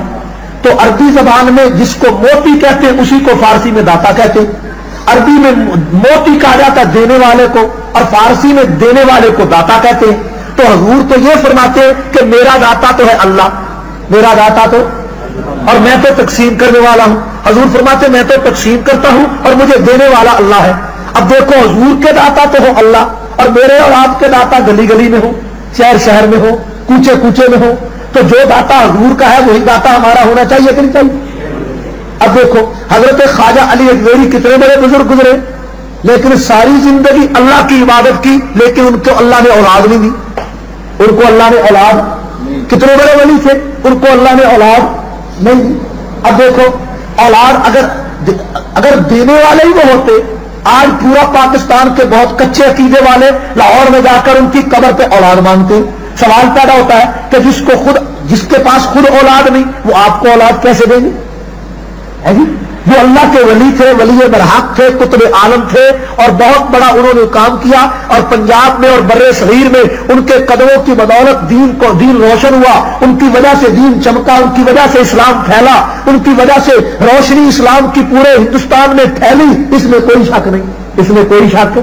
تو عربی زبان میں جس کو موتی کہتے ہیں اسی کو فارسی میں داتا کہتے ہیں۔ عربی میں موتی کہا جاتا دینے والے کو، اور فارسی میں دینے والے کو داتا کہتے ہیں۔ تو حضور تو یہ فرماتے ہیں کہ میرا داتا تو ہے اللہ، میرا داتا تو، اور میں تو تقسیم کرنے والا ہوں۔ حضور فرماتے میں تو تقسیم کرتا ہوں اور مجھے دینے والا اللہ ہے۔ اب دیکھو حضور کے داتا تو ہو اللہ، اور میرے اور آپ کے داتا گلی گلی میں ہو، شہر شہر میں ہو، کوچے کوچے میں ہو، تو جو داتا حضور کا ہے وہی داتا ہمارا ہونا چاہیے کہ نہیں چاہیے؟ اب دیکھو حضرت خواجہ علی اجویری کتنے بڑے بزرگ گزرے، لیکن ساری زندگی اللہ کی عبادت کی، لیکن ان کو اللہ نے اولاد نہیں دی۔ ان کو اللہ نے اولاد، کتنے بڑے ولی تھے، ان کو اللہ نے اولاد نہیں دی۔ اب دیکھو اولاد اگر دینے والے ہی وہ ہوتے، آج پورا پاکستان کے بہت کچے عقیدے والے لاہور میں جا کر ان کی قبر پہ اولاد مانگتے۔ سوال پیدا ہوتا ہے کہ جس کے پاس خود اولاد نہیں، وہ آپ کو اولاد کیسے دیں گے؟ ہے جی؟ وہ اللہ کے ولی تھے، ولی برحق تھے، قطب عالم تھے، اور بہت بڑا انہوں نے کام کیا، اور پنجاب میں اور بر صغیر میں ان کے قدموں کی بدولت دین روشن ہوا، ان کی وجہ سے دین چمکا، ان کی وجہ سے اسلام پھیلا، ان کی وجہ سے روشنی اسلام کی پورے ہندوستان میں پھیلی، اس میں کوئی شک نہیں، اس میں کوئی شک۔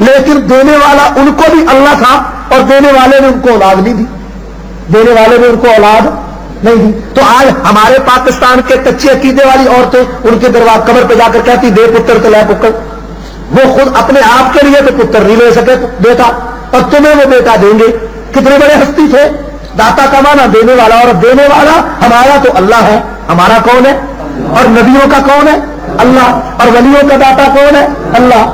لیکن دینے والا ان کو بھی اللہ تھا، اور دینے والے نے ان کو اولاد نہیں دی، دینے والے نے ان کو اولاد نہیں دی۔ تو آج ہمارے پاکستان کے کچے عقیدے والی عورتیں ان کے دربار قبر پہ جا کر کہتی دے پتر تو لے پکڑ، وہ خود اپنے آپ کے لیے تو پتر نہیں لے سکے بیٹا، اور تمہیں وہ بیٹا دیں گے۔ کتنے بڑے ہستی تھے۔ داتا کا معنی دینے والا، اور دینے والا ہمارا تو اللہ ہے۔ ہمارا کون ہے؟ اور نبیوں کا کون ہے؟ اللہ۔ اور ولیوں کا داتا کون ہے؟ اللہ۔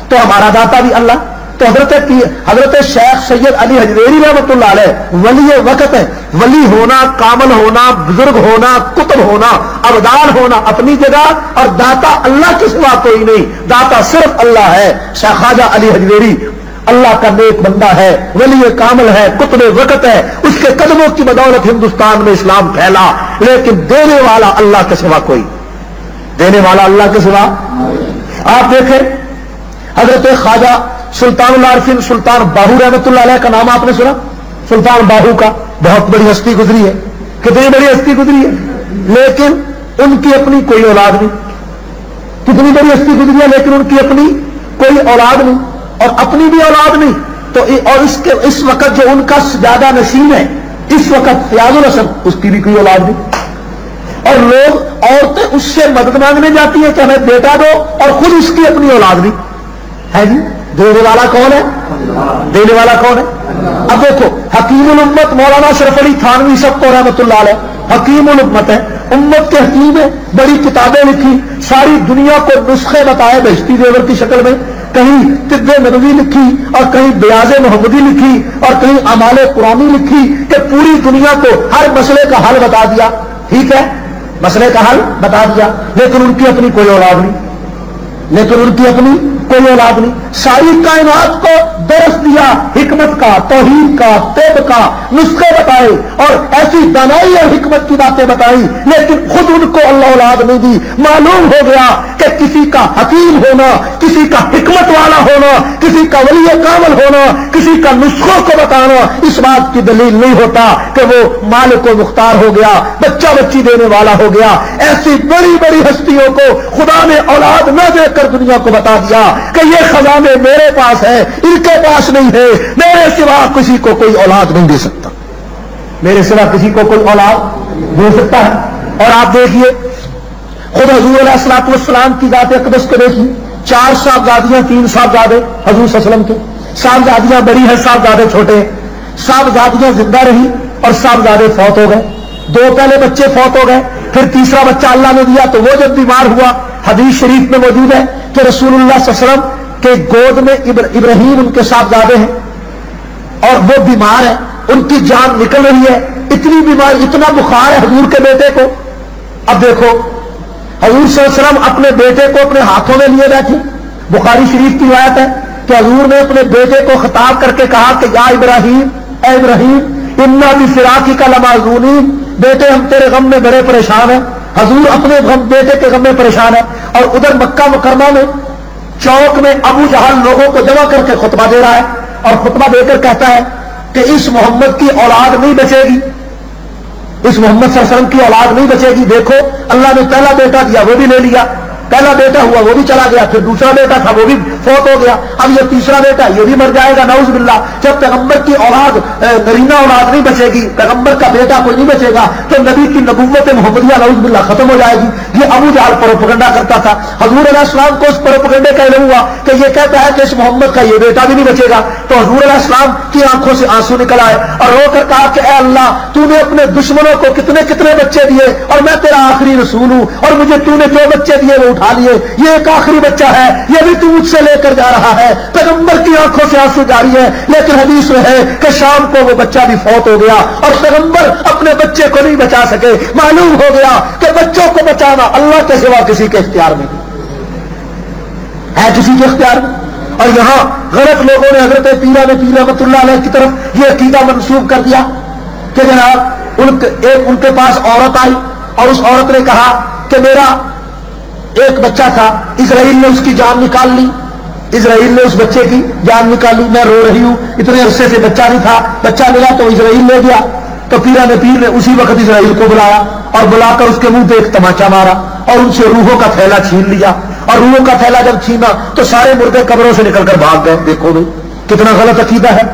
تو ہمارا داتا بھی اللہ۔ تو حضرت شیخ سید علی حجویری رحمۃ اللہ علیہ ولی وقت ہے. ولی ہونا، کامل ہونا، بزرگ ہونا، کتب ہونا، ابدال ہونا اپنی جگہ، اور داتا اللہ کے سوا کوئی نہیں، داتا صرف اللہ ہے. شیخ خواجہ علی حجویری اللہ کا نیک بندہ ہے، ولی کامل ہے، کتب وقت ہے، اس کے قدموں کی بدولت ہندوستان میں اسلام پھیلا، لیکن دینے والا اللہ کے سوا کوئی، دینے والا اللہ کے سوا. آپ دیکھیں حضرت خواجہ سلطان العارفین سلطان باہو رحمۃ اللہ علیہ کا نام آپ نے سنا؟ سلطان باہو کا بہت بڑی ہستی گزری ہے، کتنی بڑی ہستی گزری ہے، لیکن ان کی اپنی کوئی اولاد نہیں. کتنی بڑی ہستی گزری ہے لیکن ان کی اپنی کوئی اولاد نہیں، اور اپنی بھی اولاد نہیں. تو اور اس وقت جو ان کا زیادہ نشین ہے اس وقت فیاض الحسن، اس کی بھی کوئی اولاد نہیں. اور لوگ عورتیں اس سے مدد مانگنے جاتی ہیں کہ ہمیں بیٹا دو، اور خود اس کی اپنی اولاد نہیں ہے. جی دینے والا کون ہے؟ دینے والا کون ہے؟ اب دیکھو حکیم الامت مولانا اشرف علی تھانوی سب کو رحمۃ اللہ علیہ حکیم الامت ہے، امت کے حکیم ہے، بڑی کتابیں لکھی، ساری دنیا کو نسخے بتائے بہشتی دیور کی شکل میں، کہیں طب نبوی لکھی اور کہیں بیاض محمدی لکھی اور کہیں اعمال قرآنی لکھی کہ پوری دنیا کو ہر مسئلے کا حل بتا دیا. ٹھیک ہے، مسئلے کا حل بتا دیا، لیکن ان کی اپنی کوئی اولاد نہیں، لیکن ان کی اپنی کوئی اولاد نہیں. ساری کائنات کو درس دیا، حکمت کا، توحید کا، طب کا نسخے بتائے اور ایسی دانائی اور حکمت کی باتیں بتائی، لیکن خود ان کو اللہ اولاد نہیں دی. معلوم ہو گیا کہ کسی کا حکیم ہونا، کسی کا حکمت والا ہونا، کسی کا ولی کامل ہونا، کسی کا نسخوں کو بتانا اس بات کی دلیل نہیں ہوتا کہ وہ مالک و مختار ہو گیا، بچہ بچی دینے والا ہو گیا. ایسی بڑی بڑی ہستیوں کو خدا نے اولاد نہ دے کر دنیا کو بتا دیا کہ یہ خزانے میرے پاس ہے، ان کے پاس نہیں ہے، میرے سوا کسی کو کوئی اولاد نہیں دے سکتا، میرے سوا کسی کو کوئی اولاد دے سکتا ہے. اور آپ دیکھیے خود حضور علیہ الصلوۃ والسلام کی ذات اقدس کو دیکھیے، 4 صاحبزادیاں، 3 صاحبزادے حضور صلی اللہ علیہ وسلم کے، صاحبزادیاں بڑی ہیں، صاحبزادے چھوٹے ہیں. صاحبزادیاں زندہ رہی اور صاحبزادے فوت ہو گئے. 2 پہلے بچے فوت ہو گئے، پھر تیسرا بچہ اللہ نے دیا تو وہ جب بیمار ہوا، حدیث شریف میں موجود ہے کہ رسول اللہ صلی اللہ علیہ وسلم کے گود میں ابراہیم ان کے صاحبزادے ہیں اور وہ بیمار ہیں، ان کی جان نکل رہی ہے، اتنی بیمار، اتنا بخار ہے حضور کے بیٹے کو. اب دیکھو حضور صلی اللہ علیہ وسلم اپنے بیٹے کو اپنے ہاتھوں میں لیے بیٹھے. بخاری شریف کی روایت ہے کہ حضور نے اپنے بیٹے کو خطاب کر کے کہا کہ یا ابراہیم، اے ابراہیم، انا بفراقک لمحزونین، بیٹے ہم تیرے غم میں بڑے پریشان ہیں. حضور اپنے بیٹے کے غم میں پریشان ہے. اور ادھر مکہ مکرمہ میں چوک میں ابو جہل لوگوں کو جمع کر کے خطبہ دے رہا ہے اور خطبہ دے کر کہتا ہے کہ اس محمد کی اولاد نہیں بچے گی، اس محمد صلی اللہ علیہ وسلم کی اولاد نہیں بچے گی. دیکھو اللہ نے پہلا بیٹا دیا وہ بھی لے لیا، پہلا بیٹا ہوا وہ بھی چلا گیا، پھر دوسرا بیٹا تھا وہ بھی فوت ہو گیا، اب یہ تیسرا بیٹا یہ بھی مر جائے گا نعوذ باللہ. جب پیغمبر کی اولاد نرینہ اولاد نہیں بچے گی، پیغمبر کا بیٹا کوئی نہیں بچے گا تو نبی کی نبوت محمدیہ نعوذ باللہ ختم ہو جائے گی. یہ ابو جہل پروپیگنڈا کرتا تھا. حضور علیہ السلام کو اس پروپیگنڈے کا علم ہوا کہ یہ کہتا ہے کہ اس محمد کا یہ بیٹا بھی نہیں بچے گا. تو حضور علیہ السلام کی آنکھوں سے آنسو نکل آئے اور رو کر کہا کہ اے اللہ، تو نے اپنے دشمنوں کو کتنے کتنے بچے دیے اور میں تیرا آخری رسول ہوں، اور مجھے تو نے جو بچے دیے وہ اٹھا لیے، یہ ایک آخری بچہ ہے، یہ بھی تو مجھ سے لے کر جا رہا ہے. پیغمبر کی آنکھوں سے آنسو جاری ہے، لیکن حدیث میں ہے کہ شام کو وہ بچہ بھی فوت ہو گیا اور پیغمبر اپنے بچے کو نہیں بچا سکے. معلوم ہو گیا کہ بچوں کو بچانا اللہ کے سوا کسی کے اختیار میں ہے، کسی کے اختیار میں. اور یہاں غلط لوگوں نے حضرت پیران پیر رحمۃ اللہ علیہ کی طرف یہ عقیدہ منسوب کر دیا کہ جناب ان کے پاس عورت آئی اور اس عورت نے کہا کہ میرا ایک بچہ تھا، اسرائیل نے اس کی جان نکال لی، اسرائیل نے اس بچے کی جان نکالی، میں رو رہی ہوں، اتنے عرصے سے بچہ نہیں تھا، بچہ ملا تو اسرائیل لے گیا. تو پیران پیر نے اسی وقت اسرائیل کو بلایا اور بلا کر اس کے منہ پہ ایک تماچا مارا اور ان سے روحوں کا تھیلا چھین لیا. اور روحوں کا تھیلا جب چھینا تو سارے مردے قبروں سے نکل کر بھاگ گئے. دیکھو بھائی کتنا غلط عقیدہ ہے.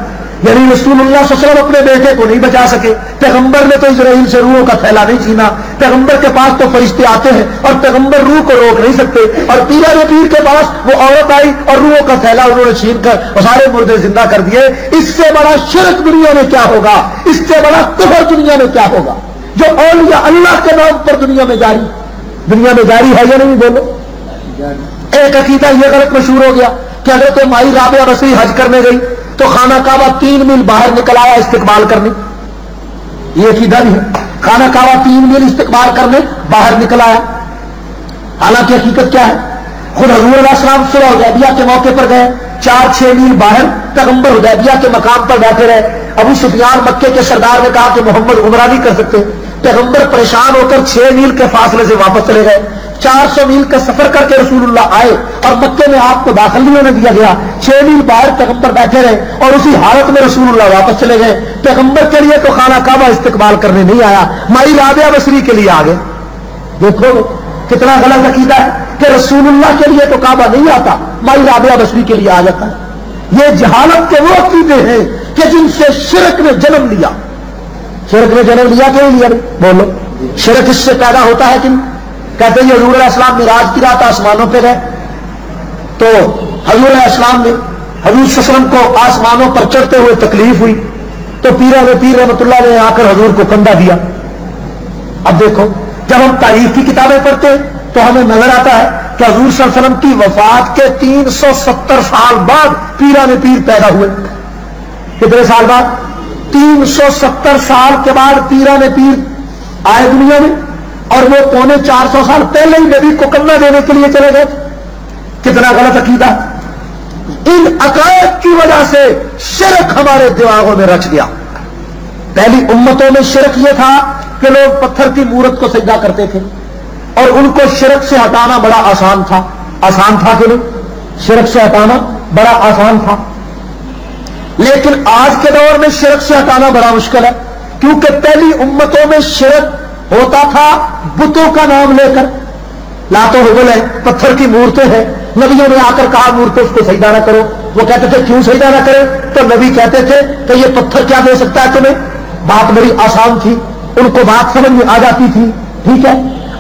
یعنی رسول اللہ صلی اللہ علیہ وسلم اپنے بیٹے کو نہیں بچا سکے، پیغمبر نے تو اسرائیل سے روحوں کا تھیلا نہیں چھینا. پیغمبر کے پاس تو فرشتے آتے ہیں اور پیغمبر روح کو روک نہیں سکتے، اور پیران پیر کے پاس وہ عورت آئی اور روحوں کا تھیلا انہوں نے چھین کر اور سارے مردے زندہ کر دیے. اس سے بڑا شرک دنیا میں کیا ہوگا، اس سے بڑا کفر دنیا میں کیا ہوگا جو اولیاء اللہ کے نام پر دنیا میں جاری ہے یا نہیں؟ بولو. ایک عقیدہ یہ غلط مشہور ہو گیا کہ حضرت مائی رابعہ بصری حج کرنے گئی تو خانہ کعبہ 3 میل باہر نکل آیا استقبال کرنے. یہ عقیدہ بھی ہے. خانہ کعبہ 3 میل استقبال کرنے باہر نکل آیا. حالانکہ حقیقت کیا ہے؟ خود حضور علیہ السلام صلح حدیبیہ کے موقع پر گئے, 4-6 میل باہر پیغمبر حدیبیہ کے مقام پر بیٹھے رہے. ابو سفیان مکے کے سردار نے کہا کہ محمد عمرہ نہیں کر سکتے. پیغمبر پریشان ہو کر 6 میل کے فاصلے سے واپس چلے گئے. 400 میل کا سفر کر کے رسول اللہ آئے اور مکے میں آپ کو داخل نہیں ہونے دیا گیا. 6 میل باہر پیغمبر بیٹھے رہے اور اسی حالت میں رسول اللہ واپس چلے گئے. پیغمبر کے لیے تو خانہ کعبہ استقبال کرنے نہیں آیا, مائی رابعہ بصری کے لیے آ گئے. دیکھو کتنا غلط عقیدہ ہے کہ رسول اللہ کے لیے تو کعبہ نہیں آتا, مائی رابعہ بصری کے لیے آ جاتا ہے. یہ جہالت کے وہ عقیدے ہیں کہ جن سے شرک نے جنم لیا. شرک نے جنم لیا کہ نہیں لیا؟ بولو. شرک اس سے پیدا ہوتا ہے کہ کہتے ہیں حضور علیہ السلام معراج کی رات آسمانوں پہ گئے تو حضور علیہ السلام نے حضور صلی اللہ علیہ وسلم کو آسمانوں پر چڑھتے ہوئے تکلیف ہوئی تو پیر رحمۃ اللہ نے آ کر حضور کو کندھا دیا. اب دیکھو جب ہم تاریخ کی کتابیں پڑھتے تو ہمیں نظر آتا ہے کہ حضور صلی اللہ علیہ وسلم کی وفات کے 370 سال بعد پیران پیر پیدا ہوئے. کتنے سال بعد؟ 370 سال کے بعد پیران پیر آئے دنیا میں, اور وہ 350 سال پہلے ہی نبی کو کندھا دینے کے لیے چلے گئے. کتنا غلط عقیدہ. ان عقائد کی وجہ سے شرک ہمارے دماغوں میں رچ گیا. پہلی امتوں میں شرک یہ تھا کہ لوگ پتھر کی مورت کو سجدہ کرتے تھے اور ان کو شرک سے ہٹانا بڑا آسان تھا. آسان تھا کہ نہیں؟ شرک سے ہٹانا بڑا آسان تھا. لیکن آج کے دور میں شرک سے ہٹانا بڑا مشکل ہے, کیونکہ پہلی امتوں میں شرک ہوتا تھا بتوں کا نام لے کر. لات و حبل ہے, پتھر کی مورتیں ہیں. نبیوں نے آ کر کہا مورتیں اس کو سجدہ نہ کرو. وہ کہتے تھے کیوں سجدہ نہ کرے؟ تو نبی کہتے تھے کہ یہ پتھر کیا دے سکتا ہے تمہیں. بات بڑی آسان تھی, ان کو بات سمجھ میں آ جاتی تھی. ٹھیک ہے.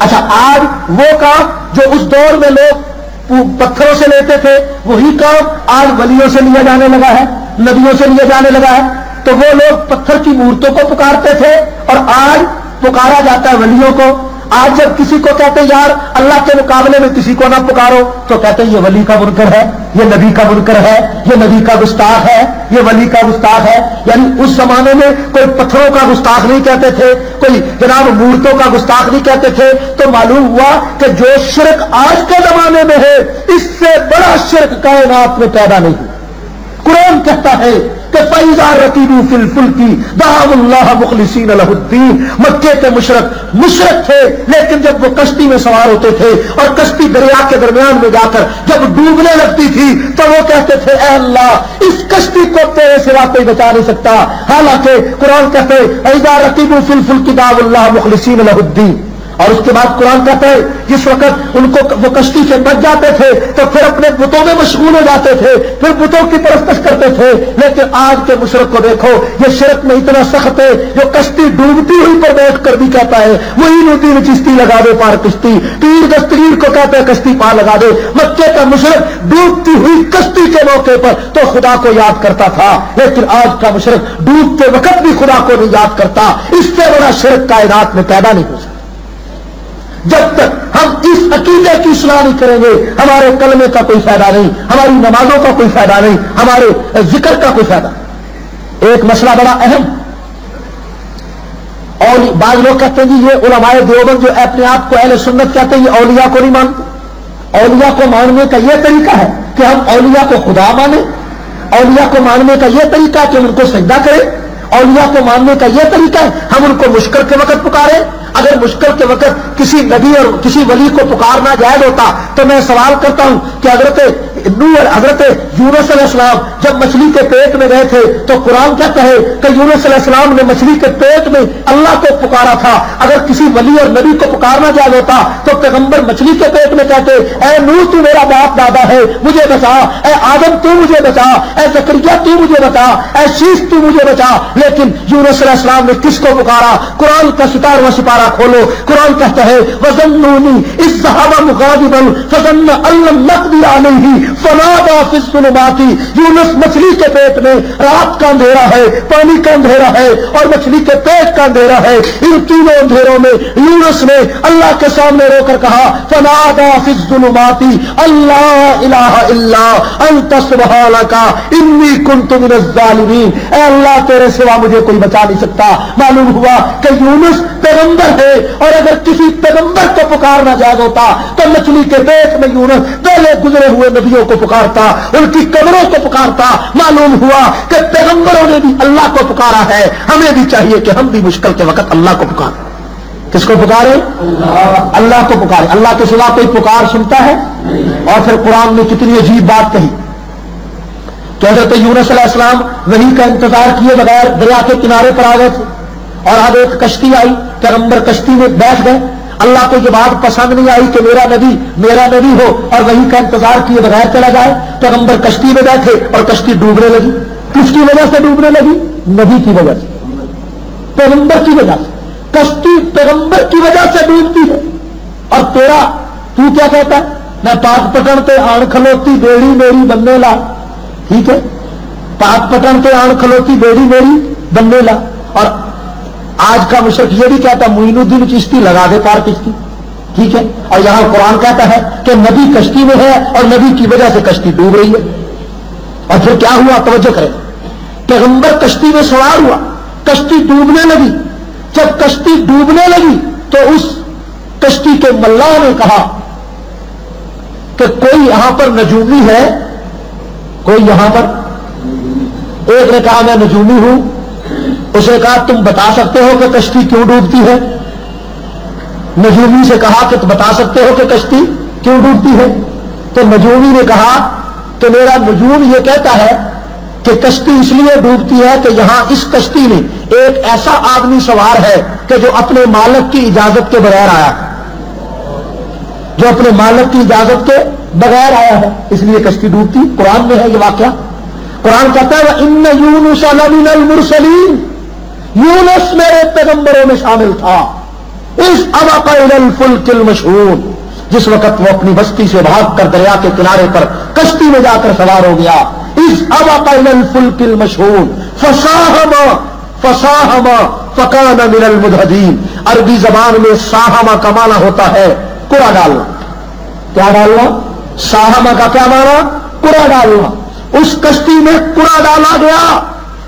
اچھا آج وہ کام جو اس دور میں لوگ پتھروں سے لیتے تھے وہی کام آج ولیوں سے لیا جانے لگا ہے, نبیوں سے لیا جانے لگا ہے. تو وہ لوگ پتھر کی مورتوں کو پکارتے تھے اور آج پکارا جاتا ہے ولیوں کو. آج جب کسی کو کہتے ہیں یار اللہ کے مقابلے میں کسی کو نہ پکارو تو کہتے ہیں یہ ولی کا منکر ہے, یہ نبی کا منکر ہے, یہ نبی کا گستاخ ہے, یہ ولی کا گستاخ ہے. یعنی اس زمانے میں کوئی پتھروں کا گستاخ نہیں کہتے تھے, کوئی جناب مورتوں کا گستاخ نہیں کہتے تھے. تو معلوم ہوا کہ جو شرک آج کے زمانے میں ہے اس سے بڑا شرک کائنات میں پیدا نہیں ہوا. قرآن کہتا ہے کہ فَإِذَا رَكِبُوا فِي الْفُلْكِ دَعَوُا اللَّهَ مُخْلِصِينَ لَهُ الدِّينَ. مکے کے مشرک تھے, لیکن جب وہ کشتی میں سوار ہوتے تھے اور کشتی دریا کے درمیان میں جا کر جب ڈوبنے لگتی تھی تو وہ کہتے تھے اے اللہ اس کشتی کو تیرے سوا کوئی بچا نہیں سکتا. حالانکہ قرآن کہتے ہیں فَإِذَا رَكِبُوا فِي الْفُلْكِ دَعَوُا اللَّهَ مُخْلِصِينَ لَهُ الدِّينَ. اور اس کے بعد قرآن کہتا ہے جس وقت ان کو وہ کشتی سے بچ جاتے تھے تو پھر اپنے بتوں میں مشغول ہو جاتے تھے, پھر بتوں کی پرستش کرتے تھے. لیکن آج کے مشرک کو دیکھو, یہ شرک میں اتنا سخت ہے جو کشتی ڈوبتی ہوئی پر بیٹھ کر بھی کہتا ہے وہی الدین چشتی لگا دے پار کشتی. پیر دستگیر کو کہتا ہے کشتی پار لگا دے. مکے کا مشرک ڈوبتی ہوئی کشتی کے موقع پر تو خدا کو یاد کرتا تھا, لیکن آج کا مشرک ڈوبتے وقت بھی خدا کو نہیں یاد کرتا. اس سے بڑا شرک کائنات میں پیدا نہیں ہو سکتا. جب تک ہم اس عقیدے کی اصلاح نہیں کریں گے ہمارے کلمے کا کوئی فائدہ نہیں, ہماری نمازوں کا کوئی فائدہ نہیں, ہمارے ذکر کا کوئی فائدہ نہیں. ایک مسئلہ بڑا اہم, اور بعض لوگ کہتے ہیں جی یہ علماء دیوبند جو اپنے آپ کو اہل سنت کہتے ہیں یہ اولیاء کو نہیں مانتے. اولیاء کو ماننے کا یہ طریقہ ہے کہ ہم اولیاء کو خدا مانیں. اولیاء کو ماننے کا یہ طریقہ ہے کہ ہم ان کو سجدہ کریں. اولیاء کو ماننے کا یہ طریقہ ہے ہم ان کو مشکل کے وقت پکاریں. اگر مشکل کے وقت کسی نبی اور کسی ولی کو پکارنا جائز ہوتا تو میں سوال کرتا ہوں کہ حضرت یونس علیہ السلام جب مچھلی کے پیٹ میں گئے تھے تو قرآن کیا کہے کہ یونس علیہ السلام نے مچھلی کے پیٹ میں اللہ کو پکارا تھا. اگر کسی ولی اور نبی کو پکارنا جائز ہوتا تو پیغمبر مچھلی کے پیٹ میں کہتے اے نوح تو میرا باپ دادا ہے مجھے بچا, اے آدم تو مجھے بچا, اے زکریا تو مجھے بچا, اے شیش تو مجھے بچا. لیکن یونس علیہ السلام نے کس کو پکارا؟ قرآن کا 17واں سپارہ کھولو, قرآن کہتا ہے وَظَنُّونِي إِذْ ذَهَبَ مُغَاضِبًا فَظَنَّ أَن لَّن نَّقْدِرَ عَلَيْهِ فَنَادَىٰ فِي الظُّلُمَاتِ الظلماتی، یونس مچھلی کے پیٹ میں، رات کا اندھیرا ہے، پانی کا اندھیرا ہے اور مچھلی کے پیٹ کا اندھیرا ہے، ان تینوں اندھیروں میں یونس نے اللہ کے سامنے رو کر کہا فنادى في الظلمات اللہ الہ الا انت سبحانک انی کنت من الظالمین، اے اللہ تیرے سوا مجھے کوئی بچا نہیں سکتا۔ معلوم ہوا کہ یونس پیغمبر ہے، اور اگر کسی پیغمبر کو پکارنا جائز ہوتا تو مچھلی کے پیٹ میں یونس پہلے گزرے ہوئے نبیوں کو پکارتا، ان کی قبروں کو پکارتا۔ معلوم ہوا کہ پیغمبروں نے بھی اللہ کو پکارا ہے، ہمیں بھی چاہیے کہ ہم بھی مشکل کے وقت اللہ کو پکاریں۔ کس کو پکارے؟ اللہ کو پکارے۔ اللہ کے سوا کوئی پکار سنتا ہے؟ اور پھر قرآن نے کتنی عجیب بات کہی کہ حضرت یونس علیہ السلام وحی کا انتظار کیے بغیر دریا کے کنارے پر آ گئے تھے، اور اب ایک کشتی آئی، پیغمبر کشتی میں بیٹھ گئے۔ اللہ کو یہ بات پسند نہیں آئی کہ میرا نبی ہو اور وحی کا انتظار کیے بغیر چلا جائے۔ پیغمبر کشتی میں بیٹھے اور کشتی ڈوبنے لگی۔ کس کی وجہ سے ڈوبنے لگی؟ نبی کی وجہ سے، پیغمبر کی وجہ سے۔ کشتی پیغمبر کی وجہ سے ڈوبتی ہے، اور تو کیا کہتا ہے؟ میں پاک پٹن تے آن کھلوتی بیڑی میری بننے لا۔ ٹھیک ہے، پاک پٹن تے آن کھلوتی بیڑی میری بننے لا۔ اور آج کا مشرق یہ بھی کہتا معین الدین چشتی لگا دے پار کشتی۔ ٹھیک ہے، اور یہاں قرآن کہتا ہے کہ نبی کشتی میں ہے اور نبی کی وجہ سے کشتی ڈوب رہی ہے۔ اور پھر کیا ہوا؟ توجہ کریں، پیغمبر کشتی میں سوار ہوا، کشتی ڈوبنے لگی۔ جب کشتی ڈوبنے لگی تو اس کشتی کے ملاح نے کہا کہ کوئی یہاں پر نجومی ہے؟ کوئی یہاں پر؟ ایک نے کہا میں نجومی ہوں۔ اسے کہا تم بتا سکتے ہو کہ کشتی کیوں ڈوبتی ہے؟ نجومی سے کہا کہ تم بتا سکتے ہو کہ کشتی کیوں ڈوبتی ہے؟ تو نجومی نے کہا کہ میرا نجوم یہ کہتا ہے کہ کشتی اس لیے ڈوبتی ہے کہ یہاں اس کشتی میں ایک ایسا آدمی سوار ہے کہ جو اپنے مالک کی اجازت کے بغیر آیا ہے، جو اپنے مالک کی اجازت کے بغیر آیا ہے، اس لیے کشتی ڈوبتی۔ قرآن میں ہے یہ واقعہ۔ قرآن کہتا ہے وَإِنَّ يُونُسَ لَمِنَ الْمُرْسَلِينَ، یونس میرے پیغمبروں میں شامل تھا۔ اِذْ أَبَقَ إِلَى الْفُلْكِ الْمَشْحُونِ، جس وقت وہ اپنی بستی سے بھاگ کر دریا کے کنارے پر کشتی میں جا کر سوار ہو گیا۔ اِذْ أَبَقَ إِلَى الْفُلْكِ الْمَشْحُونِ فَسَاهَمَ فَكَانَ مِنَ الْمُدْحَضِينَ۔ عربی زبان میں ساہمہ کا معنی ہوتا ہے کوڑا ڈالنا۔ کیا ڈالنا؟ ساہمہ کا کیا معنی؟ کوڑا ڈالنا۔ اس کشتی میں کوڑا ڈالا گیا۔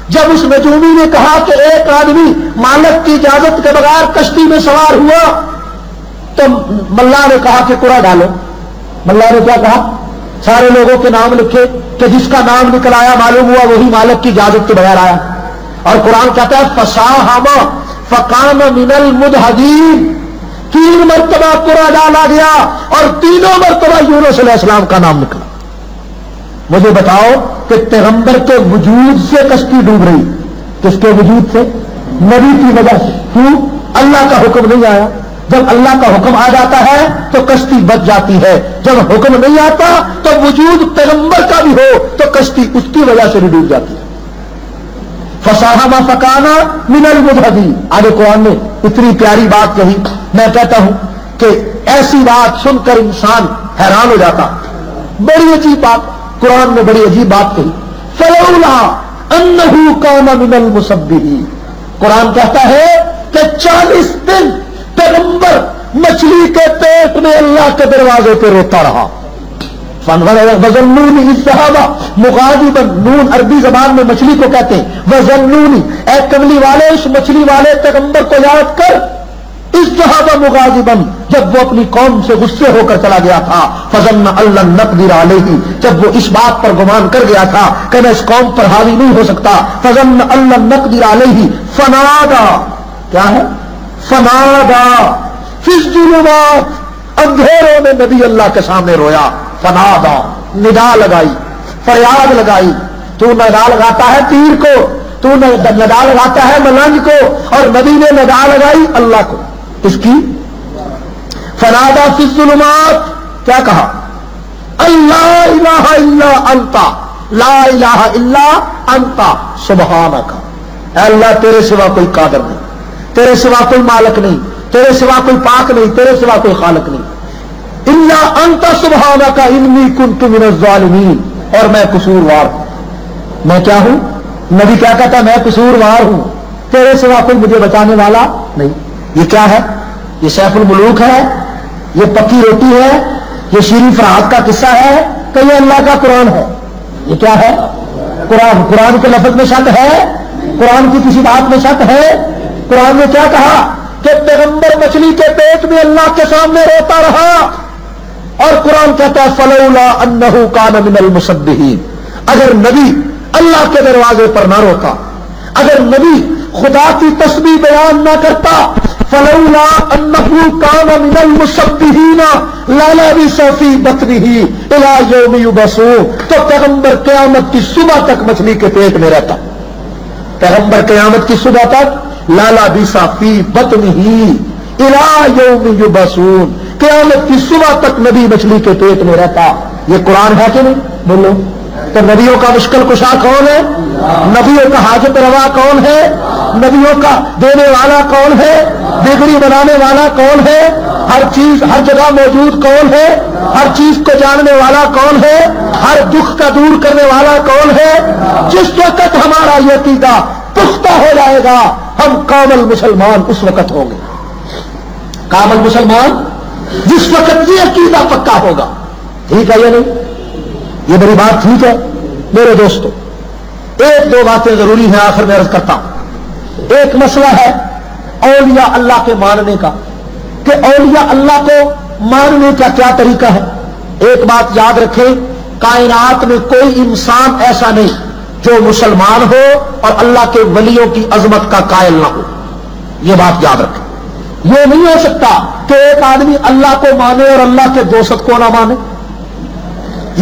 جب اس نجومی نے کہا کہ ایک آدمی مالک کی اجازت کے بغیر کشتی میں سوار ہوا، تو ملا نے کہا کہ کوڑا ڈالو۔ ملا نے کیا کہا؟ سارے لوگوں کے نام لکھے کہ جس کا نام نکل آیا معلوم ہوا وہی مالک کی اجازت کے بغیر آیا۔ اور قرآن کہتا ہے فَسَاهَمَ فَكَانَ مِنَ الْمُدْحَضِينَ، 3 مرتبہ کوڑا ڈالا گیا اور تینوں مرتبہ یونس علیہ السلام کا نام نکلا۔ مجھے بتاؤ کہ پیغمبر کے وجود سے کشتی ڈوب رہی، کس کے وجود سے؟ نبی کی وجہ سے۔ کیوں؟ اللہ کا حکم نہیں آیا۔ جب اللہ کا حکم آ جاتا ہے تو کشتی بچ جاتی ہے، جب حکم نہیں آتا تو وجود پیغمبر کا بھی ہو تو کشتی اس کی وجہ سے بھی ڈوب جاتی ہے۔ فَسَاهَمَ فَكَانَ مِنَ الْمُدْحَضِينَ۔ آگے قرآن نے اتنی پیاری بات کہی، میں کہتا ہوں کہ ایسی بات سن کر انسان حیران ہو جاتا۔ بڑی عجیب بات قرآن نے بڑی عجیب بات کہی، فَلَوْلَا أَنَّهُ كَانَ مِنَ الْمُسَبِّحِينَ۔ قرآن کہتا ہے کہ 40 دن پیغمبر مچھلی کے پیٹ میں اللہ کے دروازے پہ روتا رہا۔ وَظَنُّونِ إِذْ ذَهَبَ مُغَاضِبًا، نون عربی زبان میں مچھلی کو کہتے ہیں۔ وَظَنُّونِ، اے کملی والے اس مچھلی والے پیغمبر کو یاد کر، إِذْ ذَهَبَ مُغَاضِبًا، جب وہ اپنی قوم سے غصے ہو کر چلا گیا تھا۔ فَظَنَّ أَن لَّن نَّقْدِرَ عَلَيْهِ، جب وہ اس بات پر گمان کر گیا تھا کہ میں اس قوم پر حاوی نہیں ہو سکتا۔ فَظَنَّ أَن لَّن نَّقْدِرَ عَلَيْهِ فَنَادَى، کیا ہے؟ فَنَادَى فِي الظُّلُمَاتِ، اندھیروں میں نبی اللہ کے سامنے رویا۔ فنادا، ندا لگائی، فریاد لگائی۔ تو ندا لگاتا ہے تیر کو، تو ندا لگاتا ہے ملنگ کو، اور نبی نے ندا لگائی اللہ کو، اس کی۔ فنادا فی الظلمات، کیا کہا؟ اللہ الہ الا انت، لا الہ الا انت سبحانک، اے اللہ تیرے سوا کوئی قادر نہیں، تیرے سوا کوئی مالک نہیں، تیرے سوا کوئی پاک نہیں، تیرے سوا کوئی خالق نہیں۔ الا انت سبحانک انی کنت من الظالمین، اور میں قصوروار ہوں. میں کیا ہوں؟ نبی کیا کہتا ہے؟ میں قصوروار ہوں، تیرے سوا کوئی مجھے بچانے والا نہیں. یہ کیا ہے؟ یہ سیف الملوک ہے، یہ پکی روٹی ہے، یہ شیریں فرحات کا قصہ ہے کہ یہ اللہ کا قرآن ہے؟ یہ کیا ہے؟ قرآن. قرآن کے لفظ میں شک ہے؟ قرآن کی کسی بات میں شک ہے؟ قرآن نے کیا کہا کہ پیغمبر مچھلی کے پیٹ میں اللہ کے سامنے روتا رہا، اور قرآن کہتا ہے فلولا انہ کان من المسبحین. اگر نبی اللہ کے دروازے پر نہ روتا، اگر نبی خدا کی تسبیح بیان نہ کرتا، فلولا انہ کان من المسبحین للبث فی بطنہ الی یوم یبعثون. تو پیغمبر قیامت کی صبح تک مچھلی کے پیٹ میں رہتا. پیغمبر قیامت کی صبح تک للبث فی بطنہ الی یوم یبعثون. قیامت کی صبح تک نبی مچھلی کے پیٹ میں رہتا. یہ قرآن ہے کہ نہیں؟ بولو. تو نبیوں کا مشکل کشا کون ہے؟ نبیوں کا حاجت روا کون ہے؟ نبیوں کا دینے والا کون ہے؟ بگڑی بنانے والا کون ہے؟ ہر چیز ہر جگہ موجود کون ہے؟ ہر چیز کو جاننے والا کون ہے؟ ہر دکھ کا دور کرنے والا کون ہے؟ جس وقت ہمارا یہ عقیدہ پختہ ہو جائے گا، ہم کامل مسلمان اس وقت ہوں گے. کامل مسلمان جس وقت یہ عقیدہ پکا ہوگا. ٹھیک ہے یا نہیں؟ یہ میری بات ٹھیک ہے میرے دوستوں؟ ایک دو باتیں ضروری ہیں آخر میں عرض کرتا ہوں. ایک مسئلہ ہے اولیاء اللہ کے ماننے کا، کہ اولیاء اللہ کو ماننے کا کیا طریقہ ہے. ایک بات یاد رکھیں، کائنات میں کوئی انسان ایسا نہیں جو مسلمان ہو اور اللہ کے ولیوں کی عظمت کا قائل نہ ہو. یہ بات یاد رکھیں. یہ نہیں ہو سکتا کہ ایک آدمی اللہ کو مانے اور اللہ کے دوست کو نہ مانے.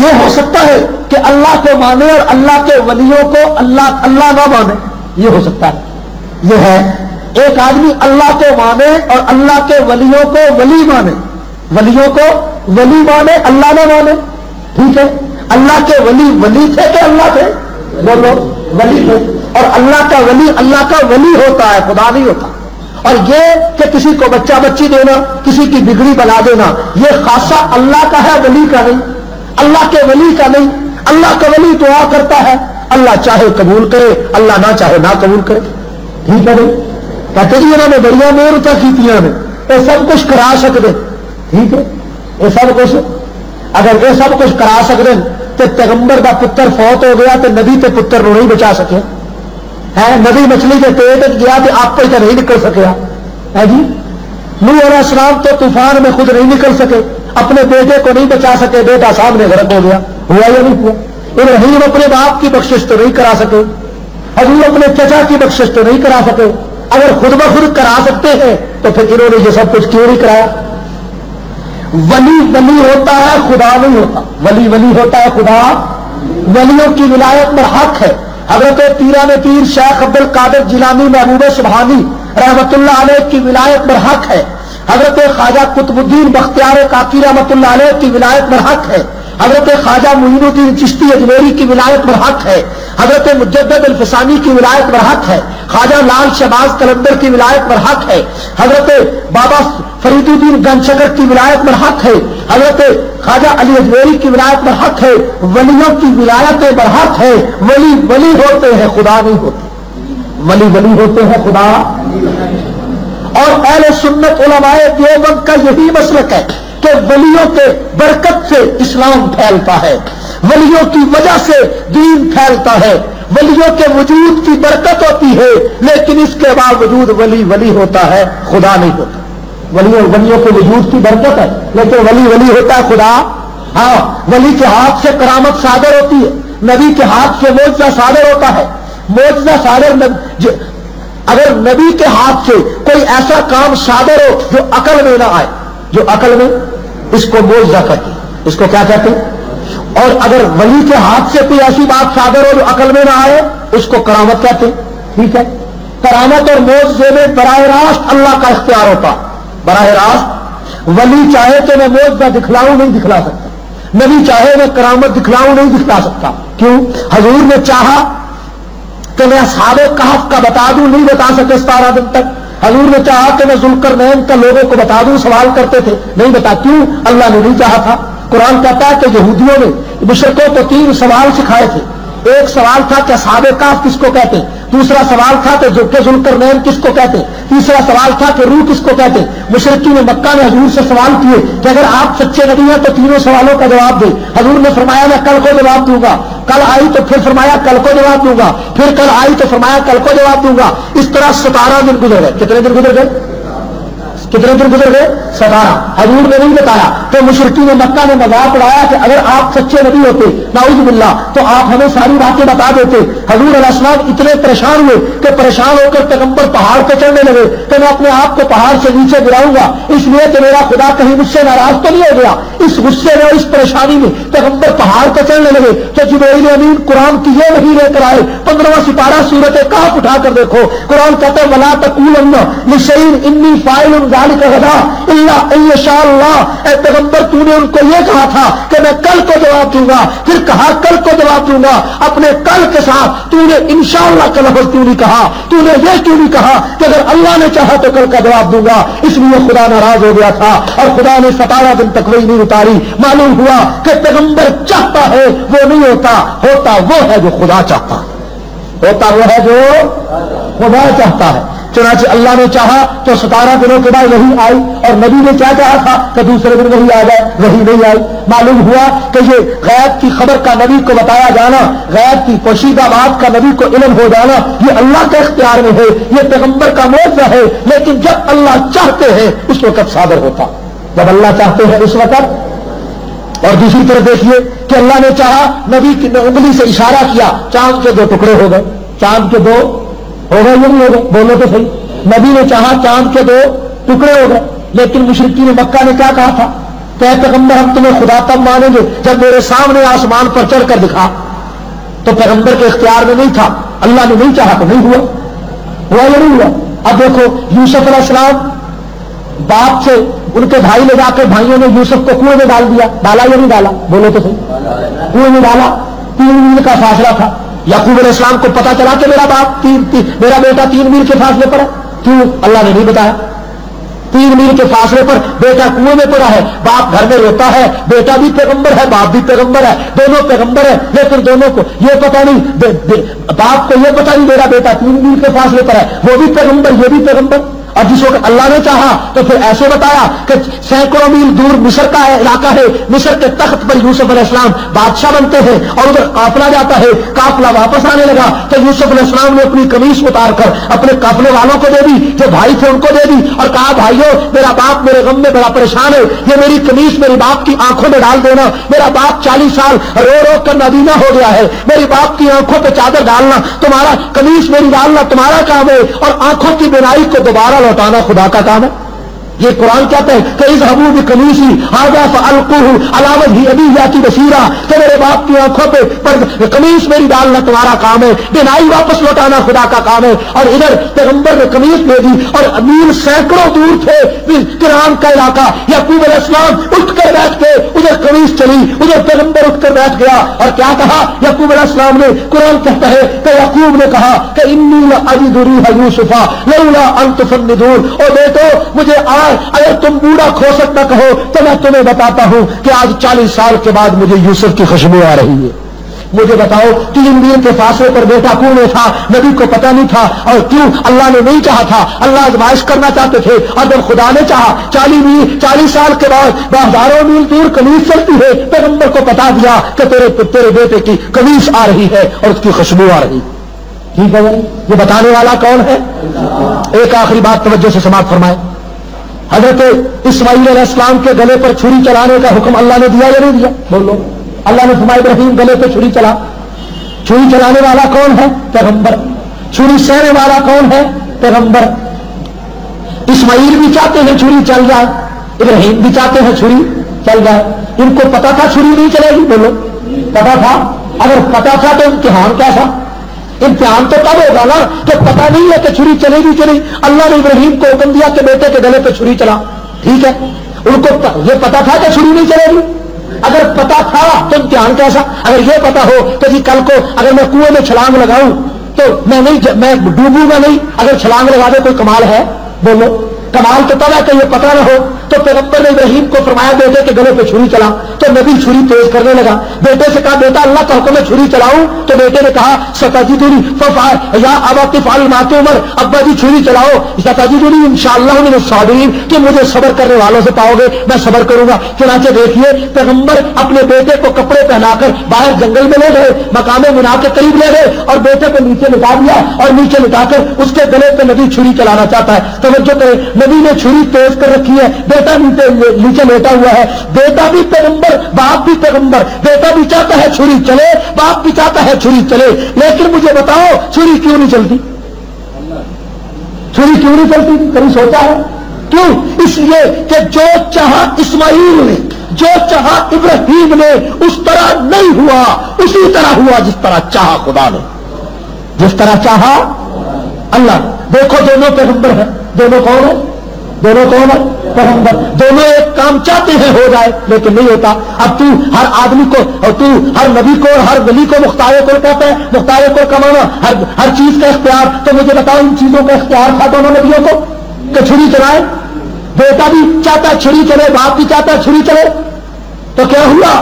یہ ہو سکتا ہے کہ اللہ کو مانے اور اللہ کے ولیوں کو اللہ نہ مانے. یہ ہو سکتا ہے. یہ ہے ایک آدمی اللہ کو مانے اور اللہ کے ولیوں کو ولی مانے، ولیوں کو ولی مانے، اللہ نہ مانے. ٹھیک ہے؟ اللہ کے ولی تھے کہ اللہ تھے؟ بولو. ولی تھے. اور اللہ کا ولی ہوتا ہے، خدا نہیں ہوتا. اور یہ کہ کسی کو بچہ بچی دینا، کسی کی بگڑی بنا دینا، یہ خاصہ اللہ کا ہے، ولی کا نہیں. اللہ کے ولی کا نہیں. اللہ کا ولی دعا کرتا ہے، اللہ چاہے قبول کرے، اللہ نہ چاہے نہ قبول کرے. ٹھیک ہے نہیں؟ کہتے جی انہوں نے بڑیاں محنت کیتیاں نے، یہ سب کچھ کرا سکتے. ٹھیک ہے؟ یہ سب کچھ اگر یہ سب کچھ کرا سکتے تو پیغمبر کا پتر فوت ہو گیا تو نبی کے پتر نو نہیں بچا سکے ہے. نبی مچھلی کے پیٹ گیا تو آپ کو نہیں نکل سکیا ہے جی. نوح علیہ السلام تو طوفان میں خود نہیں نکل سکے، اپنے بیٹے کو نہیں بچا سکے، بیٹا سامنے غرق ہو گیا. ہوا یا نہیں ہوا؟ ابراہیم اپنے باپ کی بخشش تو نہیں کرا سکے، حضور اپنے چچا کی بخشش تو نہیں کرا سکے. اگر خود بخود کرا سکتے ہیں تو پھر انہوں نے یہ سب کچھ کیوں نہیں کرایا؟ ولی ہوتا ہے، خدا نہیں ہوتا. ولی ہوتا ہے، خدا. ولیوں کی ولایت پر حق ہے. حضرت پیران پیر شیخ عبد القادر جیلانی محبوب سبحانی رحمت اللہ علیہ کی ولایت پر حق ہے. حضرت خواجہ قطب الدین بختیار کاکی رحمت اللہ علیہ کی ولایت پر حق ہے. حضرت خواجہ معین الدین چشتی اجمیری کی ولایت پر حق ہے. حضرت مجدد الفسانی کی ولایت پر حق ہے. خواجہ لال شہباز قلندر کی ولایت پر حق ہے. حضرت بابا فرید الدین گنشکر کی ولایت پر حق ہے. حضرت خواجہ علی اجمیری کی ولایت پر حق ہے. ولیوں کی ولایت پر حق ہے. ولی ہوتے ہیں، خدا نہیں ہوتے. ولی ہوتے ہیں، خدا. اور اہل سنت علماء دیوبند کا یہی مسلک ہے کہ ولیوں کے برکت سے اسلام پھیلتا ہے، ولیوں کی وجہ سے دین پھیلتا ہے. ولیوں کے وجود کی برکت ہوتی ہے، لیکن اس کے باوجود ولی ہوتا ہے، خدا نہیں ہوتا. ولیوں کے وجود کی برکت ہے لیکن ولی ہوتا ہے، خدا. ہاں، ولی کے ہاتھ سے کرامت صادر ہوتی ہے، نبی کے ہاتھ سے معجزہ صادر ہوتا ہے. معجزہ صادر اگر نبی کے ہاتھ سے کوئی ایسا کام صادر ہو جو عقل میں نہ آئے، جو عقل میں، اس کو معجزہ کہتے ہیں. اس کو کیا کہتے ہیں؟ اور اگر ولی کے ہاتھ سے کوئی ایسی بات صادر ہو جو عقل میں نہ آئے، اس کو کرامت کہتے ہیں. ٹھیک ہے؟ کرامت اور معجزے میں براہ راست اللہ کا اختیار ہوتا. براہ راست ولی چاہے تو میں معجزہ دکھلاؤں، نہیں دکھلا سکتا. نبی چاہے میں کرامت دکھلاؤں، نہیں دکھلا سکتا. کیوں؟ حضور نے چاہا کہ میں اصحاب کہف کا بتا دوں، نہیں بتا سکے 17 دن تک. حضور نے چاہا کہ میں ذوالقرنین کا لوگوں کو بتا دوں، سوال کرتے تھے، نہیں بتا. کیوں؟ اللہ نے نہیں چاہا تھا. قرآن کہتا ہے کہ یہودیوں نے مشرکوں کو 3 سوال سکھائے تھے. ایک سوال تھا کہ اصحاب کہف کس کو کہتے ہیں, دوسرا سوال تھا کہ ذوالقرنین کس کو کہتے ہیں, تیسرا سوال تھا کہ روح کس کو کہتے ہیں. مشرکین مکہ نے حضور سے سوال کیے کہ اگر آپ سچے نبی ہیں تو تینوں سوالوں کا جواب دیں. حضور نے فرمایا میں کل کو جواب دوں گا. کل آئی تو پھر فرمایا کل کو جواب دوں گا. پھر کل آئی تو فرمایا کل کو جواب دوں گا. اس طرح 17 دن گزر گئے. کتنے دن گزر گئے؟ کتنے دن گزر گئے؟ 17. حضور نے نہیں بتایا. تو مشرکین مکہ نے مذاق اڑایا کہ اگر آپ سچے نبی ہوتے نعوذ باللہ تو آپ ہمیں ساری باتیں بتا دیتے. حضور علیہ السلام اتنے پریشان ہوئے کہ پریشان ہو کر پیغمبر پہاڑ پہ چڑھنے لگے کہ میں اپنے آپ کو پہاڑ سے نیچے گراؤں گا اس لیے کہ میرا خدا کہیں مجھ سے ناراض تو نہیں ہو گیا. اس غصے میں اس پریشانی میں پیغمبر پہاڑ پہ چڑھنے لگے تو جبرائیل امین قرآن کی یہ وحی لے کر آئے. 15واں سپارہ سورۃ کہف اٹھا کر دیکھو. قرآن کہتا ہے ولا تقولن لشیء انی فاعل ذلک غدا الا ان یشاء اللہ. اے پیغمبر تو نے ان کو یہ کہا تھا کہ میں کل کو جواب دوں گا, پھر کہا کل کو جواب دوں گا. اپنے کل کے ساتھ تو نے انشاءاللہ کا لفظ کیوں نہیں کہا؟ تو نے یہ کیوں نہیں کہا کہ اگر اللہ نے چاہا تو کل کا جواب دوں گا؟ اس لیے خدا ناراض ہو گیا تھا اور خدا نے 17 دن تک وہی نہیں اتاری. معلوم ہوا کہ پیغمبر چاہتا ہے وہ نہیں ہوتا, ہوتا وہ ہے جو خدا چاہتا ہے, ہوتا وہ ہے جو خدا چاہتا ہے. چنانچہ اللہ نے چاہا تو 17 دنوں کے بعد وہی آئی اور نبی نے کیا چاہا تھا کہ دوسرے دن وہی آ جائے, وہی نہیں آئی. معلوم ہوا کہ یہ غیب کی خبر کا نبی کو بتایا جانا, غیب کی پوشیدہ بات کا نبی کو علم ہو جانا یہ اللہ کے اختیار میں ہے, یہ پیغمبر کا معجزہ ہے. لیکن جب اللہ چاہتے ہیں اس وقت صادر ہوتا, جب اللہ چاہتے ہیں اس وقت. اور دوسری طرف دیکھیے کہ اللہ نے چاہا نبی کی انگلی سے اشارہ کیا, چاند کے 2 ٹکڑے ہو گئے. چاند کے 2 ہو گئے یا نہیں ہو گئے؟ بولو تو صحیح. نبی نے چاہا چاند کے 2 ٹکڑے ہو گئے. لیکن مشرکین مکہ نے کیا کہا تھا کہ اے پیغمبر ہم تمہیں خدا تب مانیں گے جب میرے سامنے آسمان پر چڑھ کر دکھا. تو پیغمبر کے اختیار میں نہیں تھا, اللہ نے نہیں چاہا تو نہیں ہوا, ہوا یا نہیں ہوا. اب دیکھو یوسف علیہ السلام باپ سے ان کے بھائی لے جا کر بھائیوں نے یوسف کو کنویں میں ڈال دیا, ڈالا یا نہیں ڈالا؟ بولو تو صحیح. کنویں میں ڈالا. 3 میل کا فاصلہ تھا. یعقوب علیہ السلام کو پتا چلا کہ میرا بیٹا 3 میل کے فاصلے پر ہے. کیوں؟ اللہ نے نہیں بتایا. 3 میل کے فاصلے پر بیٹا کنویں میں پڑا ہے, باپ گھر میں روتا ہے. بیٹا بھی پیغمبر ہے, باپ بھی پیغمبر ہے, دونوں پیغمبر ہیں. لیکن دونوں کو یہ پتا نہیں, باپ کو یہ پتا نہیں میرا بیٹا 3 میل کے فاصلے پر ہے, وہ بھی پیغمبر یہ بھی پیغمبر. اور جس وقت اللہ نے چاہا تو پھر ایسے بتایا کہ سینکڑوں میل دور مصر کا علاقہ ہے, مصر کے تخت پر یوسف علیہ السلام بادشاہ بنتے ہیں اور ادھر قافلہ جاتا ہے. قافلہ واپس آنے لگا تو یوسف علیہ السلام نے اپنی قمیص اتار کر اپنے قافلے والوں کو دے دی, جو بھائی تھے ان کو دے دی اور کہا بھائیو میرا باپ میرے غم میں بڑا پریشان ہے, یہ میری قمیص میری باپ کی آنکھوں میں ڈال دینا. میرا باپ 40 سال رو رو کر نابینا ہو گیا ہے, میری باپ کی آنکھوں پہ چادر ڈالنا تمہارا, قمیص میری ڈالنا تمہارا کام ہے, اور آنکھوں کی بینائی کو دوبارہ لوٹانا خدا کا کام ہے. یہ قرآن کہتا ہے کہ اذهبوا بقمیصی ھذا فالقوه علی وجه ابی یاتی بصیرا, کہ میرے باپ کی آنکھوں پہ قمیص میری ڈالنا تمہارا کام ہے, بینائی واپس لوٹانا خدا کا کام ہے. اور ادھر پیغمبر نے قمیص دے دی اور میل سینکڑوں دور تھے کرام کا علاقہ. یعقوب علیہ السلام اٹھ کر بیٹھ کے, ادھر قمیص چلی, ادھر پیغمبر اٹھ کر بیٹھ گیا اور کیا کہا یعقوب علیہ السلام نے؟ قرآن کہتا ہے کہ یعقوب نے کہا کہ انی لاجد ریح یوسف لولا ان تفندون. او بیٹو مجھے اگر تم بوڑھا کھوسٹ نہ کہو تو میں تمہیں بتاتا ہوں کہ آج 40 سال کے بعد مجھے یوسف کی خوشبو آ رہی ہے. مجھے بتاؤ 3 میل کے فاصلے پر بیٹا کون تھا, نبی کو پتہ نہیں تھا. اور کیوں؟ اللہ نے نہیں چاہا تھا, اللہ آزمائش کرنا چاہتے تھے. اور جب خدا نے چاہا 40 سال کے بعد ہزاروں میل دور قمیص چلتی ہے, پیغمبر کو بتا دیا کہ تیرے بیٹے کی قمیص آ رہی ہے اور اس کی خوشبو آ رہی. ٹھیک ہے, یہ بتانے والا کون ہے؟ ایک آخری بات توجہ سے سماعت فرمائے. حضرت اسماعیل علیہ السلام کے گلے پر چھری چلانے کا حکم اللہ نے دیا یا نہیں دیا؟ بولو. اللہ نے فرمایا ابراہیم گلے پہ چھری چلا. چھری چلانے والا کون ہے؟ پیغمبر. چھری سہنے والا کون ہے؟ پیغمبر. اسماعیل بھی چاہتے ہیں چھری چل جائے, ابراہیم بھی چاہتے ہیں چھری چل جائے. ان کو پتا تھا چھری نہیں چلے گی؟ بولو. پتا تھا. اگر پتا تھا تو امتحان کیسا؟ امتحان تو تب ہوگا نا کہ پتا نہیں ہے کہ چھری چلے گی کہ نہیں. اللہ نے ابراہیم کو حکم دیا کہ بیٹے کے گلے پہ چھری چلا. ٹھیک ہے, ان کو یہ پتا تھا کہ چھری نہیں چلے گی. اگر پتا تھا تو امتحان کیسا؟ اگر یہ پتا ہو کہ جی کل کو اگر میں کنویں میں چھلانگ لگاؤں تو میں ڈوبوں گا نہیں, اگر چھلانگ لگا دے کوئی کمال ہے؟ بولو. کمال تو تب ہے کہ یہ پتہ نہ ہو. تو پیغمبر نے ابراہیم کو فرمایا بیٹے کے گلے پہ چھری چلا, تو نبی چھری تیز کرنے لگا. بیٹے سے کہا بیٹا اللہ کا حکم ہے چھری چلاؤں, تو بیٹے نے کہا ستجدنی ففعل یا ابا تفعل ما تؤمر, ابا جی چھری چلاؤ, ستجدنی انشاءاللہ من الصابرین, کہ مجھے صبر کرنے والوں سے پاؤ گے, میں صبر کروں گا. چنانچہ دیکھیے پیغمبر اپنے بیٹے کو کپڑے پہنا کر باہر جنگل میں لے گئے, مقام منا کے قریب لے گئے اور بیٹے کو نیچے لٹا دیا, اور نیچے لٹا کر اس کے گلے پہ نبی چھری چلانا چاہتا ہے. توجہ کرے, نبی نے چھری تیز کر رکھی ہے, بیٹا نیچے لیٹا ہوا ہے. بیٹا بھی پیغمبر, باپ بھی پیغمبر. بیٹا بھی چاہتا ہے چھری چلے, باپ بھی چاہتا ہے چھری چلے. لیکن مجھے بتاؤ چھری کیوں نہیں چلتی؟ چھری کیوں نہیں چلتی؟ کبھی سوچا ہے کیوں؟ اس لیے کہ جو چاہا اسماعیل نے, جو چاہا ابراہیم نے, اس طرح نہیں ہوا, اسی طرح ہوا جس طرح چاہا خدا نے, جس طرح چاہا اللہ. دیکھو دونوں پیغمبر ہیں, دونوں کون ہیں؟ دونوں کون ہیں؟ پیغمبر. دونوں ایک کام چاہتے ہیں ہو جائے لیکن نہیں ہوتا. اب تو ہر آدمی کو اور تو ہر نبی کو اور ہر ولی کو مختار کل کہتا ہے, مختار کل کمانا ہر چیز کا اختیار. تو مجھے بتاؤ ان چیزوں کا اختیار تھا دونوں نبیوں کو کہ چھری چلائے؟ بیٹا بھی چاہتا ہے چھری چلے, باپ بھی چاہتا ہے چھری چلے. تو کیا ہوا؟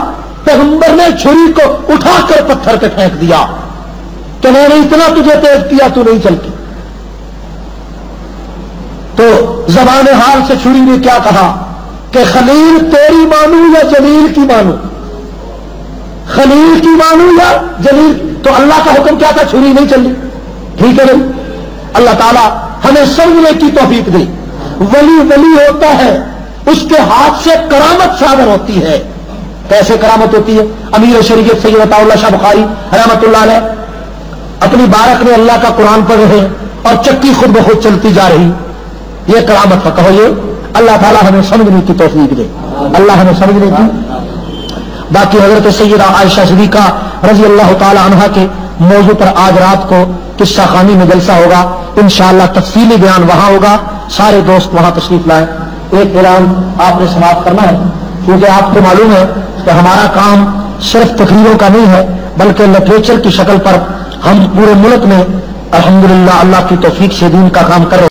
پیغمبر نے چھری کو اٹھا کر پتھر پہ پھینک دیا کہ میں نے اتنا تجھے تیز کیا تو نہیں چلتی. تو زبان حال سے چھری نے کیا کہا کہ خلیل تیری مانوں یا جلیل کی مانوں؟ خلیل کی مانوں یا جلیل؟ تو اللہ کا حکم کیا تھا؟ چھری نہیں چلی. ٹھیک ہے نہیں, اللہ تعالیٰ ہمیں سمجھنے کی توفیق دے. ولی ولی ہوتا ہے, اس کے ہاتھ سے کرامت صادر ہوتی ہے. کیسے کرامت ہوتی ہے؟ امیر شریعت سید عطا اللہ شاہ بخاری رحمۃ اللہ علیہ اپنی بارک میں اللہ کا قرآن پڑھ رہے اور چکی خود بخود چلتی جا رہی. یہ کرامت کا کہو, یہ اللہ تعالیٰ ہمیں سمجھنے کی توفیق دے, اللہ ہمیں سمجھنے کی. باقی حضرت سیدہ عائشہ صدیقہ رضی اللہ تعالی عنہا کے موضوع پر آج رات کو قصہ خوانی میں جلسہ ہوگا انشاءاللہ, تفصیلی بیان وہاں ہوگا. سارے دوست وہاں تشریف لائیں. ایک اعلان آپ نے سماعت کرنا ہے, کیونکہ آپ کو معلوم ہے کہ ہمارا کام صرف تقریروں کا نہیں ہے بلکہ لٹریچر کی شکل پر ہم پورے ملک میں الحمدللہ اللہ کی توفیق سے دین کا کام کر رہے ہیں.